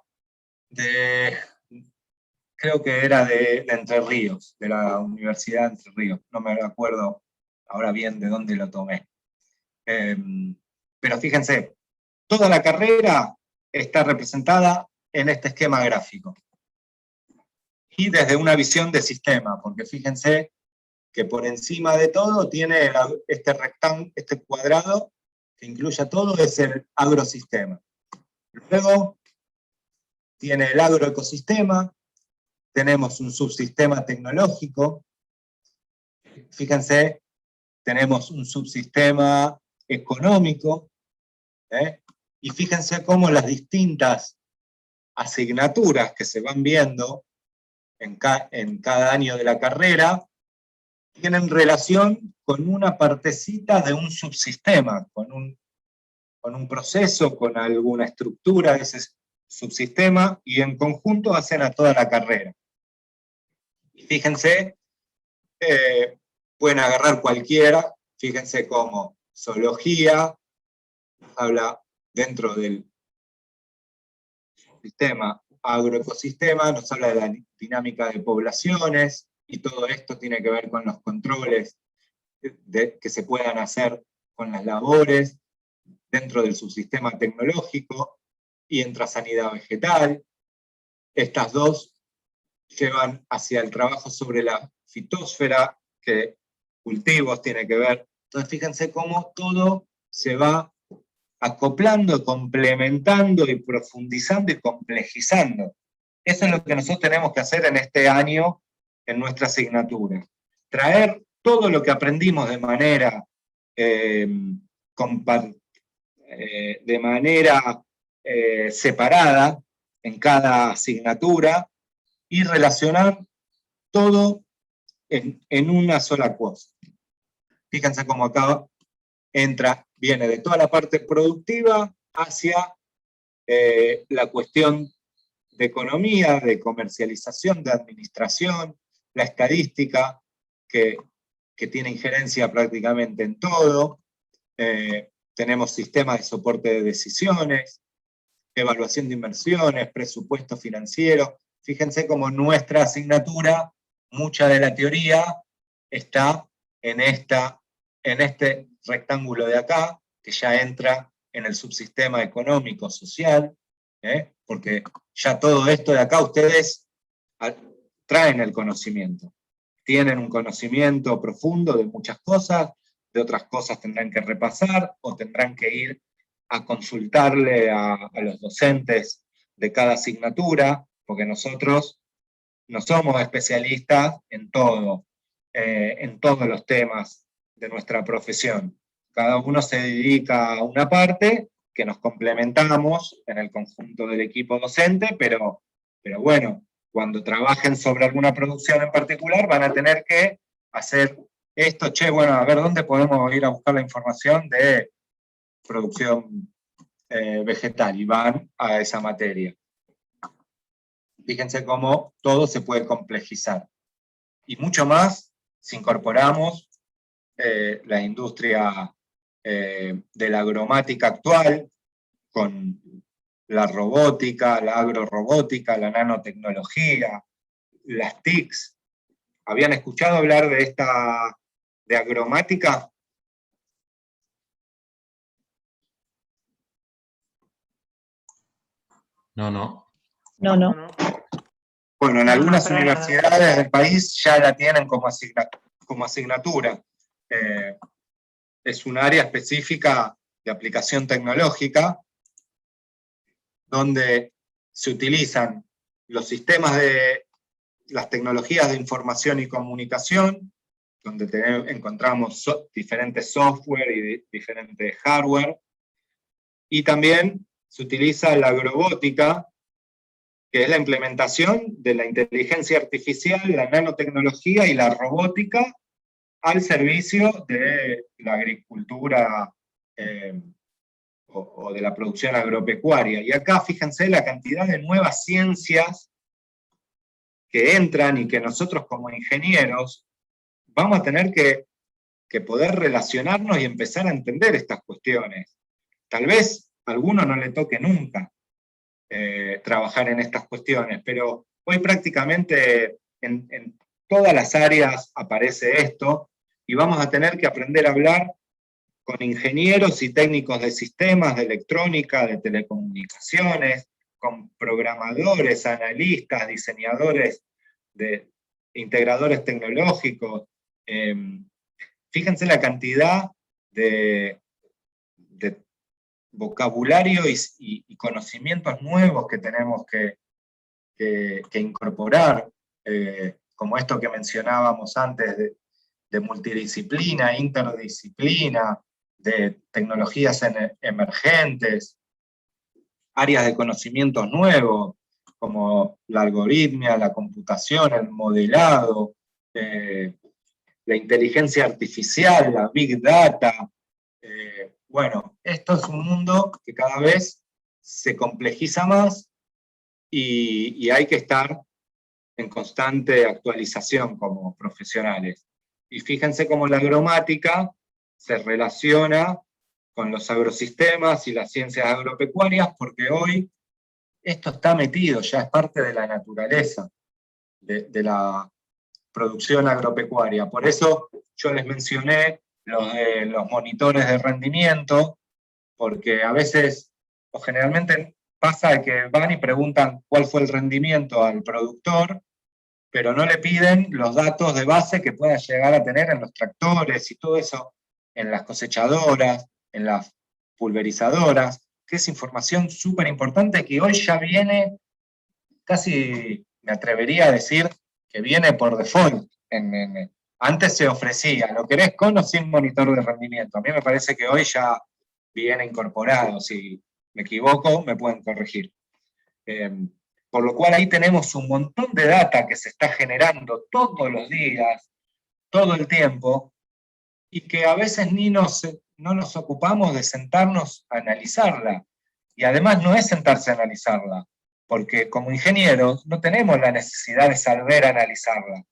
creo que era de Entre Ríos, de la Universidad de Entre Ríos. No me acuerdo ahora bien de dónde lo tomé. Pero fíjense, toda la carrera está representada en este esquema gráfico. Y desde una visión de sistema, porque fíjense que por encima de todo tiene este cuadrado que incluye a todo, es el agrosistema. Luego tiene el agroecosistema, tenemos un subsistema tecnológico, fíjense, tenemos un subsistema económico, y fíjense cómo las distintas asignaturas que se van viendo en cada año de la carrera tienen relación con una partecita de un subsistema, con un proceso, con alguna estructura de ese subsistema, y en conjunto hacen a toda la carrera. Y fíjense, pueden agarrar cualquiera, fíjense cómo zoología habla dentro del sistema agroecosistema, nos habla de la dinámica de poblaciones, y todo esto tiene que ver con los controles que se puedan hacer con las labores dentro del subsistema tecnológico, y entra sanidad vegetal. Estas dos llevan hacia el trabajo sobre la fitosfera, que cultivos tiene que ver. Entonces fíjense cómo todo se va acoplando, complementando y profundizando y complejizando. Eso es lo que nosotros tenemos que hacer en este año en nuestra asignatura. Traer todo lo que aprendimos de manera separada en cada asignatura y relacionar todo en una sola cosa. Fíjense cómo acá viene de toda la parte productiva hacia la cuestión de economía, de comercialización, de administración, la estadística, que tiene injerencia prácticamente en todo, tenemos sistemas de soporte de decisiones, evaluación de inversiones, presupuesto financiero. Fíjense cómo nuestra asignatura, mucha de la teoría, está en este rectángulo de acá, que ya entra en el subsistema económico, social, porque ya todo esto de acá ustedes traen el conocimiento. Tienen un conocimiento profundo de muchas cosas, de otras cosas tendrán que repasar, o tendrán que ir a consultarle a los docentes de cada asignatura, porque nosotros no somos especialistas en todos los temas de nuestra profesión. Cada uno se dedica a una parte, que nos complementamos en el conjunto del equipo docente, pero bueno, cuando trabajen sobre alguna producción en particular, van a tener que hacer esto, bueno, a ver dónde podemos ir a buscar la información de producción vegetal, y van a esa materia. Fíjense cómo todo se puede complejizar. Y mucho más si incorporamos la industria de la agromática actual, con la robótica, la agrorobótica, la nanotecnología, las TICs. ¿Habían escuchado hablar de agromática? No. Bueno, en algunas universidades del país ya la tienen como asignatura. Es un área específica de aplicación tecnológica, donde se utilizan los sistemas de las tecnologías de información y comunicación, donde encontramos diferentes software y diferentes hardware, y también se utiliza la agrobótica, que es la implementación de la inteligencia artificial, la nanotecnología y la robótica al servicio de la agricultura o de la producción agropecuaria. Y acá fíjense la cantidad de nuevas ciencias que entran y que nosotros como ingenieros vamos a tener que poder relacionarnos y empezar a entender estas cuestiones. Tal vez a alguno no le toque nunca trabajar en estas cuestiones, pero hoy prácticamente en todas las áreas aparece esto, y vamos a tener que aprender a hablar con ingenieros y técnicos de sistemas, de electrónica, de telecomunicaciones, con programadores, analistas, diseñadores, integradores tecnológicos. Fíjense la cantidad de vocabulario y conocimientos nuevos que tenemos que incorporar, como esto que mencionábamos antes de multidisciplina, interdisciplina, de tecnologías emergentes, áreas de conocimientos nuevos, como la algoritmia, la computación, el modelado, la inteligencia artificial, la big data. Bueno, esto es un mundo que cada vez se complejiza más y hay que estar en constante actualización como profesionales. Y fíjense cómo la agromática se relaciona con los agrosistemas y las ciencias agropecuarias, porque hoy esto está metido, ya es parte de la naturaleza de la producción agropecuaria. Por eso yo les mencioné los monitores de rendimiento, porque a veces, o generalmente pasa que van y preguntan cuál fue el rendimiento al productor, pero no le piden los datos de base que pueda llegar a tener en los tractores y todo eso, en las cosechadoras, en las pulverizadoras, que es información súper importante que hoy ya viene, casi me atrevería a decir que viene por default. Antes se ofrecía, ¿lo querés con o sin monitor de rendimiento? A mí me parece que hoy ya viene incorporado. Si me equivoco, me pueden corregir. Por lo cual ahí tenemos un montón de data que se está generando todos los días, todo el tiempo, y que a veces no nos ocupamos de sentarnos a analizarla. Y además no es sentarse a analizarla, porque como ingenieros no tenemos la necesidad de saber analizarla,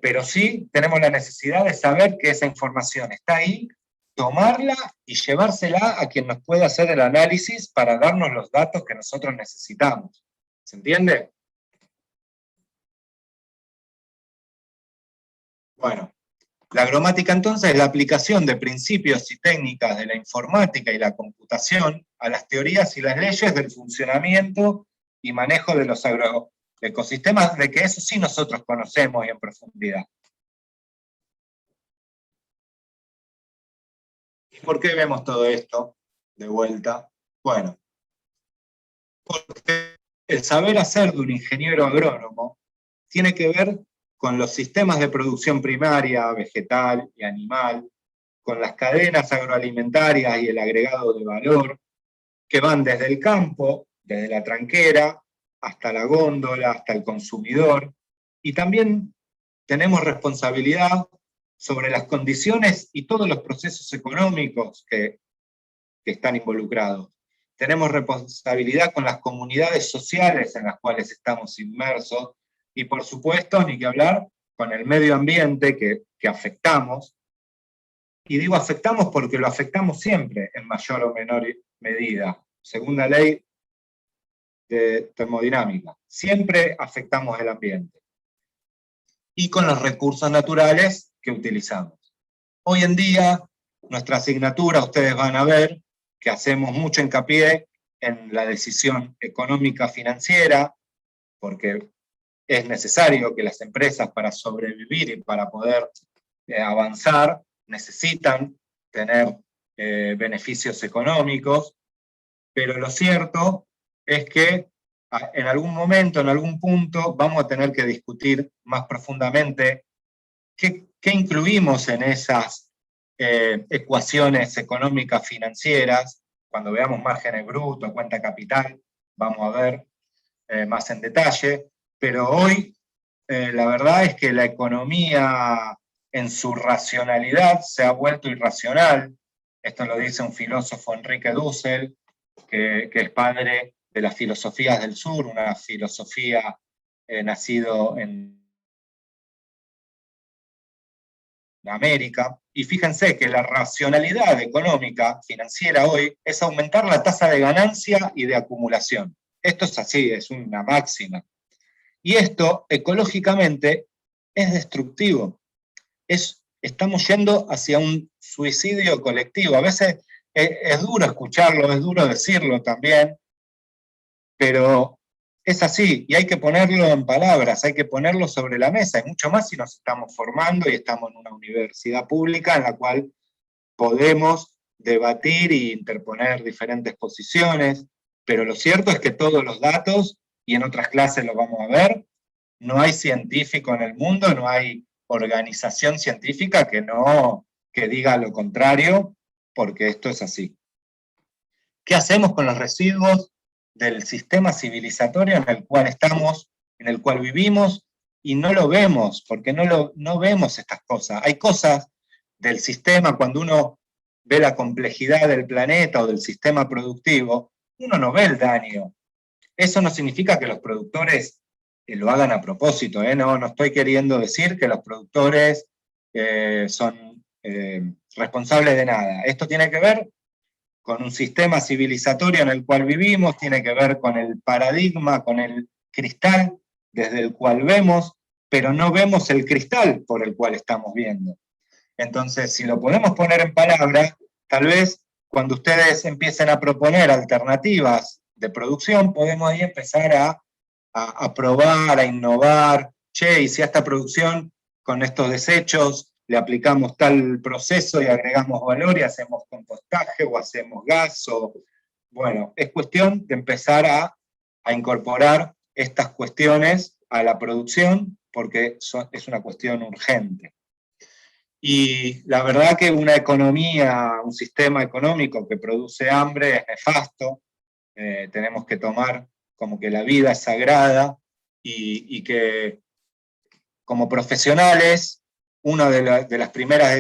pero sí tenemos la necesidad de saber que esa información está ahí tomarla y llevársela a quien nos pueda hacer el análisis para darnos los datos que nosotros necesitamos. ¿Se entiende? Bueno, la agromática entonces es la aplicación de principios y técnicas de la informática y la computación a las teorías y las leyes del funcionamiento y manejo de los agroecosistemas, de que eso sí nosotros conocemos y en profundidad. ¿Y por qué vemos todo esto de vuelta? Bueno, porque el saber hacer de un ingeniero agrónomo tiene que ver con los sistemas de producción primaria, vegetal y animal, con las cadenas agroalimentarias y el agregado de valor, que van desde el campo, desde la tranquera, hasta la góndola, hasta el consumidor, y también tenemos responsabilidad sobre las condiciones y todos los procesos económicos que están involucrados. Tenemos responsabilidad con las comunidades sociales en las cuales estamos inmersos, y por supuesto, ni que hablar, con el medio ambiente que afectamos. Y digo afectamos porque lo afectamos siempre, en mayor o menor medida, según la ley de termodinámica. Siempre afectamos el ambiente. Y con los recursos naturales que utilizamos. Hoy en día, nuestra asignatura, ustedes van a ver que hacemos mucho hincapié en la decisión económica financiera, porque es necesario que las empresas para sobrevivir y para poder avanzar necesitan tener beneficios económicos, pero lo cierto es que en algún momento, en algún punto, vamos a tener que discutir más profundamente qué incluimos en esas ecuaciones económicas financieras. Cuando veamos márgenes brutos, cuenta capital, vamos a ver más en detalle, pero hoy la verdad es que la economía en su racionalidad se ha vuelto irracional. Esto lo dice un filósofo, Enrique Dussel, que es padre de las filosofías del sur, una filosofía nacido en América. Y fíjense que la racionalidad económica, financiera hoy, es aumentar la tasa de ganancia y de acumulación. Esto es así, es una máxima. Y esto, ecológicamente, es destructivo. Estamos yendo hacia un suicidio colectivo. A veces es duro escucharlo, es duro decirlo también, pero es así, y hay que ponerlo en palabras, hay que ponerlo sobre la mesa, y mucho más si nos estamos formando y estamos en una universidad pública en la cual podemos debatir e interponer diferentes posiciones, pero lo cierto es que todos los datos, y en otras clases lo vamos a ver, no hay científico en el mundo, no hay organización científica que diga lo contrario, porque esto es así. ¿Qué hacemos con los residuos del sistema civilizatorio en el cual estamos, en el cual vivimos, y no lo vemos, porque no vemos estas cosas? Hay cosas del sistema, cuando uno ve la complejidad del planeta o del sistema productivo, uno no ve el daño. Eso no significa que los productores lo hagan a propósito, no estoy queriendo decir que los productores son responsables de nada. Esto tiene que ver con un sistema civilizatorio en el cual vivimos, tiene que ver con el paradigma, con el cristal desde el cual vemos, pero no vemos el cristal por el cual estamos viendo. Entonces, si lo podemos poner en palabras, tal vez cuando ustedes empiecen a proponer alternativas de producción, podemos ahí empezar a probar, a innovar. Che, y si a esta producción, con estos desechos, le aplicamos tal proceso y agregamos valor y hacemos compostaje o hacemos gas, bueno, es cuestión de empezar a incorporar estas cuestiones a la producción, porque es una cuestión urgente. Y la verdad que una economía, un sistema económico que produce hambre es nefasto. Tenemos que tomar como que la vida es sagrada y que como profesionales, una de las primeras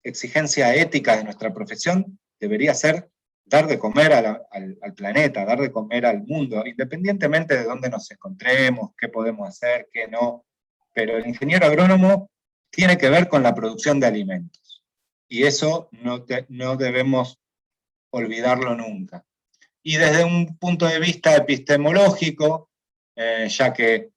exigencias éticas de nuestra profesión debería ser dar de comer al planeta, dar de comer al mundo, independientemente de dónde nos encontremos, qué podemos hacer, qué no. Pero el ingeniero agrónomo tiene que ver con la producción de alimentos. y eso no debemos olvidarlo nunca. Y desde un punto de vista epistemológico, ya que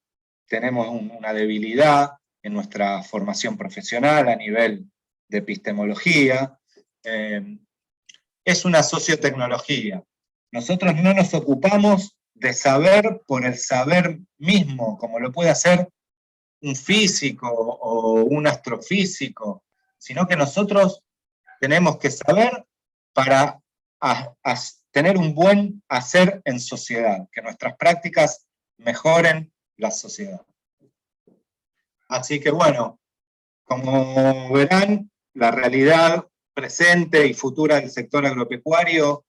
tenemos una debilidad en nuestra formación profesional a nivel de epistemología, es una sociotecnología. Nosotros no nos ocupamos de saber por el saber mismo, como lo puede hacer un físico o un astrofísico, sino que nosotros tenemos que saber para tener un buen hacer en sociedad, que nuestras prácticas mejoren la sociedad. Así que bueno, como verán, la realidad presente y futura del sector agropecuario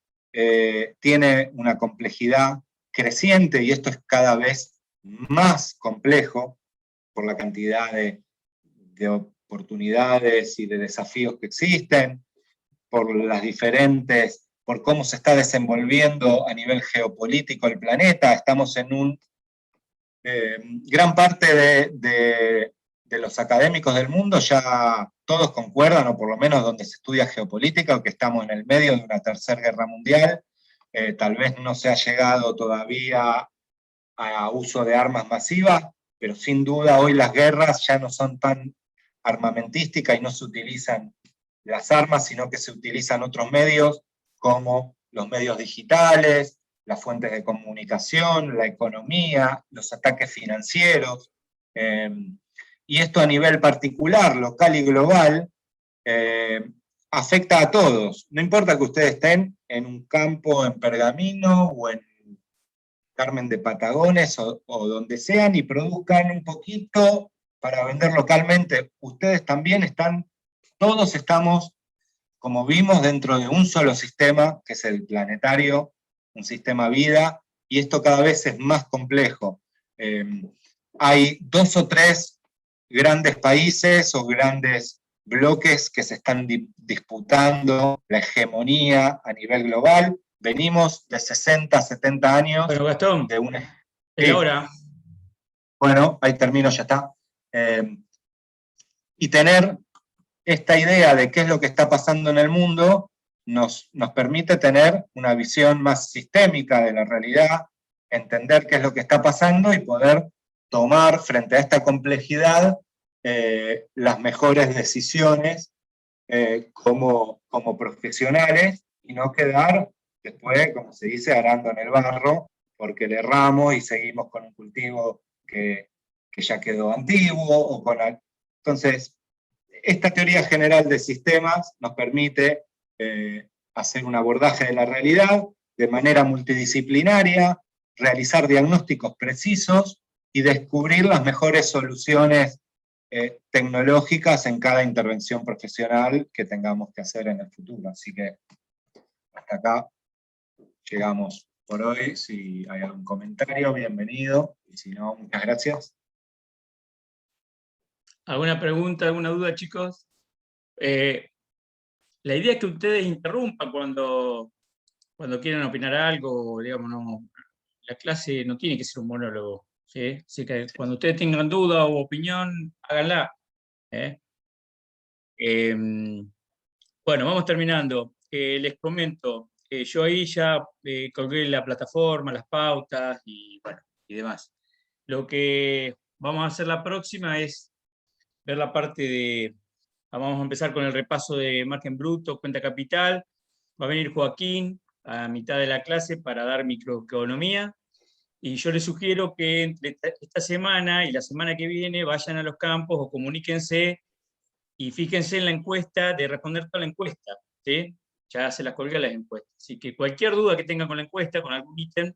tiene una complejidad creciente, y esto es cada vez más complejo por la cantidad de oportunidades y de desafíos que existen, por cómo se está desenvolviendo a nivel geopolítico el planeta. Estamos en gran parte de los académicos del mundo ya todos concuerdan, o por lo menos donde se estudia geopolítica, o que estamos en el medio de una tercera guerra mundial. Tal vez no se ha llegado todavía a uso de armas masivas, pero sin duda hoy las guerras ya no son tan armamentísticas y no se utilizan las armas, sino que se utilizan otros medios, como los medios digitales, las fuentes de comunicación, la economía, los ataques financieros. Y esto a nivel particular, local y global, afecta a todos. No importa que ustedes estén en un campo en Pergamino o en Carmen de Patagones o donde sean y produzcan un poquito para vender localmente. Ustedes también todos estamos, como vimos, dentro de un solo sistema, que es el planetario, un sistema vida, y esto cada vez es más complejo. Hay 2 o 3 grandes países o grandes bloques que se están disputando la hegemonía a nivel global. Venimos de 60, 70 años. Bueno, Gastón, de una... es hora. Bueno, ahí termino, ya está. Y tener esta idea de qué es lo que está pasando en el mundo nos permite tener una visión más sistémica de la realidad, entender qué es lo que está pasando y poder tomar frente a esta complejidad las mejores decisiones como profesionales, y no quedar después, como se dice, arando en el barro, porque le erramos y seguimos con un cultivo que ya quedó antiguo. Entonces, esta teoría general de sistemas nos permite hacer un abordaje de la realidad de manera multidisciplinaria, realizar diagnósticos precisos y descubrir las mejores soluciones tecnológicas en cada intervención profesional que tengamos que hacer en el futuro. Así que hasta acá llegamos por hoy. Si hay algún comentario, bienvenido, y si no, muchas gracias. ¿Alguna pregunta, alguna duda, chicos? La idea es que ustedes interrumpan cuando quieran opinar algo, digamos, no, la clase no tiene que ser un monólogo, ¿sí? Así que cuando ustedes tengan duda o opinión, háganla. Bueno, vamos terminando. Les comento, yo ahí ya colgué la plataforma, las pautas y demás. Lo que vamos a hacer la próxima es ver la parte de... Vamos a empezar con el repaso de margen bruto, cuenta capital. Va a venir Joaquín a mitad de la clase para dar microeconomía. Y yo les sugiero que entre esta semana y la semana que viene vayan a los campos o comuníquense y fíjense en la encuesta, de responder toda la encuesta, ¿sí? Ya se las colgué las encuestas. Así que cualquier duda que tengan con la encuesta, con algún ítem,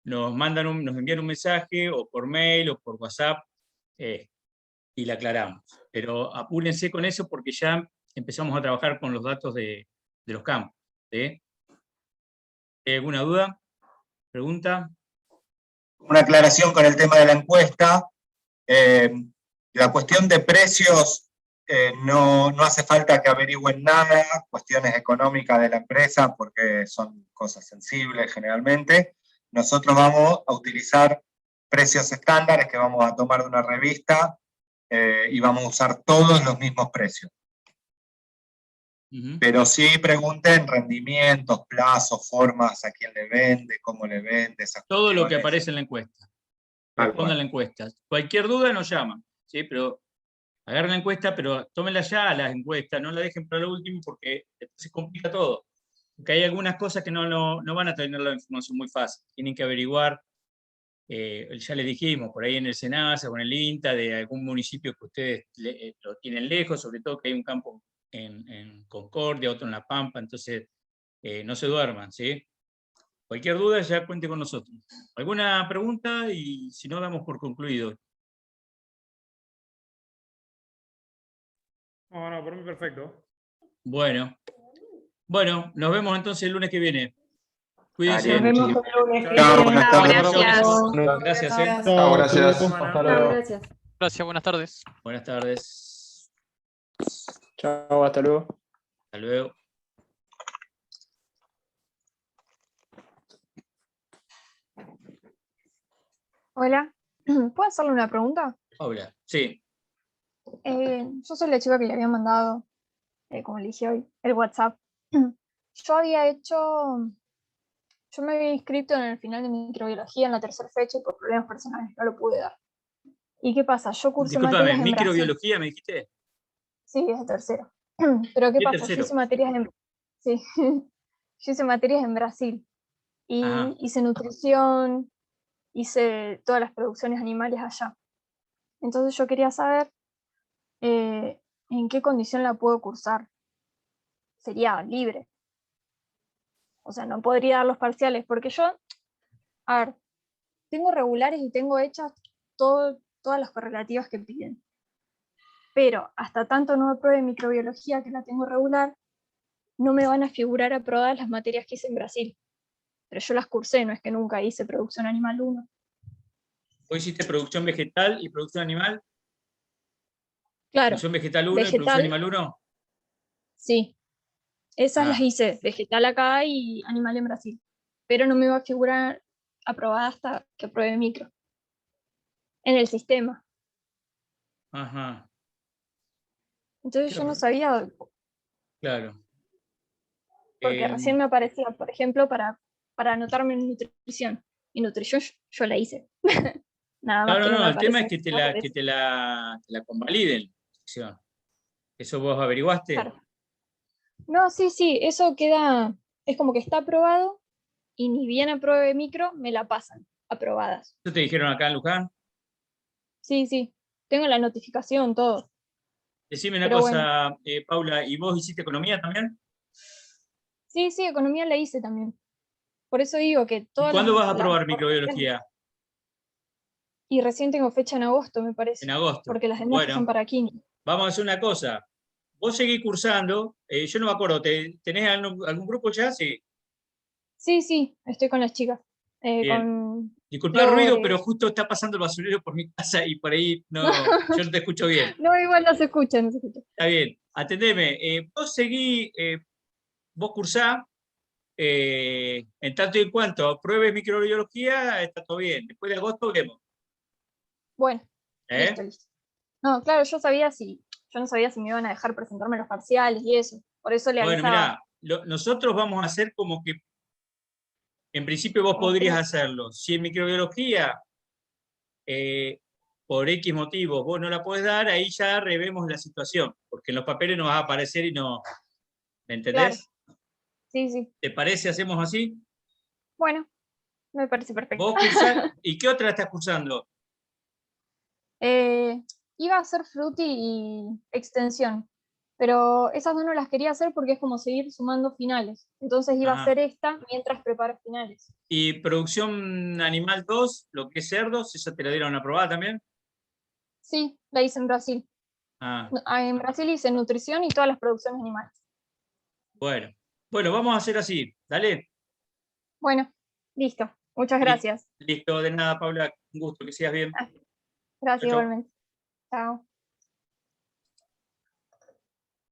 nos envían un mensaje, o por mail, o por WhatsApp, y la aclaramos. Pero apúrense con eso porque ya empezamos a trabajar con los datos de los campos, ¿sí? ¿Alguna duda? ¿Pregunta? Una aclaración con el tema de la encuesta. La cuestión de precios, no hace falta que averigüen nada, cuestiones económicas de la empresa, porque son cosas sensibles generalmente. Nosotros vamos a utilizar precios estándares que vamos a tomar de una revista, y vamos a usar todos los mismos precios. Ujú. Pero sí pregunten rendimientos, plazos, formas, a quién le vende, cómo le vende, esas Todo lo que cuestiones. aparece en la encuesta. Tal Respondan cual. la encuesta. Cualquier duda nos llaman, ¿sí? Pero agarren la encuesta, pero tómenla ya las encuestas, no la dejen para lo último porque después se complica todo. Porque hay algunas cosas que no van a tener la información muy fácil. Tienen que averiguar, ya les dijimos, por ahí en el SENASA o en el INTA, de algún municipio que ustedes lo tienen lejos, sobre todo que hay un campo en Concordia, otro en La Pampa, entonces no se duerman, ¿sí? Cualquier duda ya cuente con nosotros. ¿Alguna pregunta? Y si no, damos por concluido. No, por mí perfecto. Bueno, nos vemos entonces el lunes que viene. Cuídense. Dale, Nos vemos muchísimas el lunes que Chao, viene. buenas Chao, tardes. gracias. Gracias. Chao, gracias. Hasta Chao, luego. gracias. Gracias, buenas tardes. Buenas tardes. Chao, hasta luego. Hasta luego. Hola, ¿puedo hacerle una pregunta? Hola. Sí. Yo soy la chica que le había mandado, como le dije hoy, el WhatsApp. Yo me había inscrito en el final de microbiología en la tercera fecha y por problemas personales no lo pude dar. ¿Y qué pasa? Yo cursé Disculpame, materias en Brasil. microbiología, ¿me dijiste? Sí, es de tercero. Pero ¿qué ¿Qué pasa? tercero? Sí. Yo hice materias en Brasil y Ajá. hice nutrición, hice todas las producciones animales allá. Entonces yo quería saber en qué condición la puedo cursar. Sería libre. O sea, no podría dar los parciales, porque yo, a ver, tengo regulares y tengo hechas todas las correlativas que piden. Pero hasta tanto no apruebe microbiología, que la tengo regular, no me van a figurar aprobadas las materias que hice en Brasil. Pero yo las cursé, no es que nunca hice producción animal 1. ¿Vos hiciste producción vegetal y producción animal? Claro, ¿Producción vegetal 1 y producción animal 1? sí. Esas las Ah, hice, vegetal acá y animal en Brasil. Pero no me va a figurar aprobada hasta que apruebe micro. En el sistema. ajá. Entonces yo no sabía, Claro. porque recién me aparecía, por ejemplo, para anotarme en nutrición. Y nutrición yo la hice. Nada más Claro, que no me el tema es aparece. que te la convaliden. Eso vos averiguaste. Claro. No, sí, eso queda, es como que está aprobado y ni bien apruebe micro, me la pasan, aprobadas. ¿Eso te dijeron acá en Luján? Sí, tengo la notificación, todo. Decime una Pero cosa, Paula, ¿y vos hiciste economía también? Sí, economía la hice también. Por eso digo que ¿Y todas cuándo vas a las probar microbiología? y recién tengo fecha en agosto, me En parece, agosto. porque las demás Bueno, son para química. vamos a hacer una cosa. Vos seguís cursando, yo no me acuerdo, ¿tenés algún grupo ya? Sí. Sí, estoy con las chicas. Bien. Con Disculpa el ruido, pero Flores. justo está pasando el basurero por mi casa y por ahí yo no te escucho bien. No, igual no se escucha. Está bien, atendeme. Vos seguí, vos cursá, en tanto y en cuanto apruebes microbiología, está todo bien. Después de agosto vemos. Bueno, ¿Eh? listo. No, claro, yo no sabía si me iban a dejar presentarme los parciales y eso. Por eso le Bueno, avisaba. mirá, nosotros vamos a hacer como que en principio vos Como podrías que- hacerlo. Si en microbiología, por X motivos, vos no la podés dar, ahí ya revemos la situación, porque en los papeles no va a aparecer y no. ¿Me Claro, entendés? sí. ¿Te parece hacemos así? Bueno, me parece perfecto. Vos cursás, ¿y qué otra estás cursando? Iba a hacer fruti y extensión, pero esas dos no las quería hacer porque es como seguir sumando finales. Entonces iba a Ajá. hacer esta mientras preparo finales. ¿Y producción animal 2, lo que es cerdos, esa te la dieron aprobada también? Sí, la hice en Brasil. Ah, En Brasil hice nutrición y todas las producciones animales. bueno. Bueno, vamos a hacer así. Dale. Bueno, listo. Muchas gracias. Listo, de nada, Paula. Un gusto, que sigas bien. Gracias Chau. igualmente. Chao.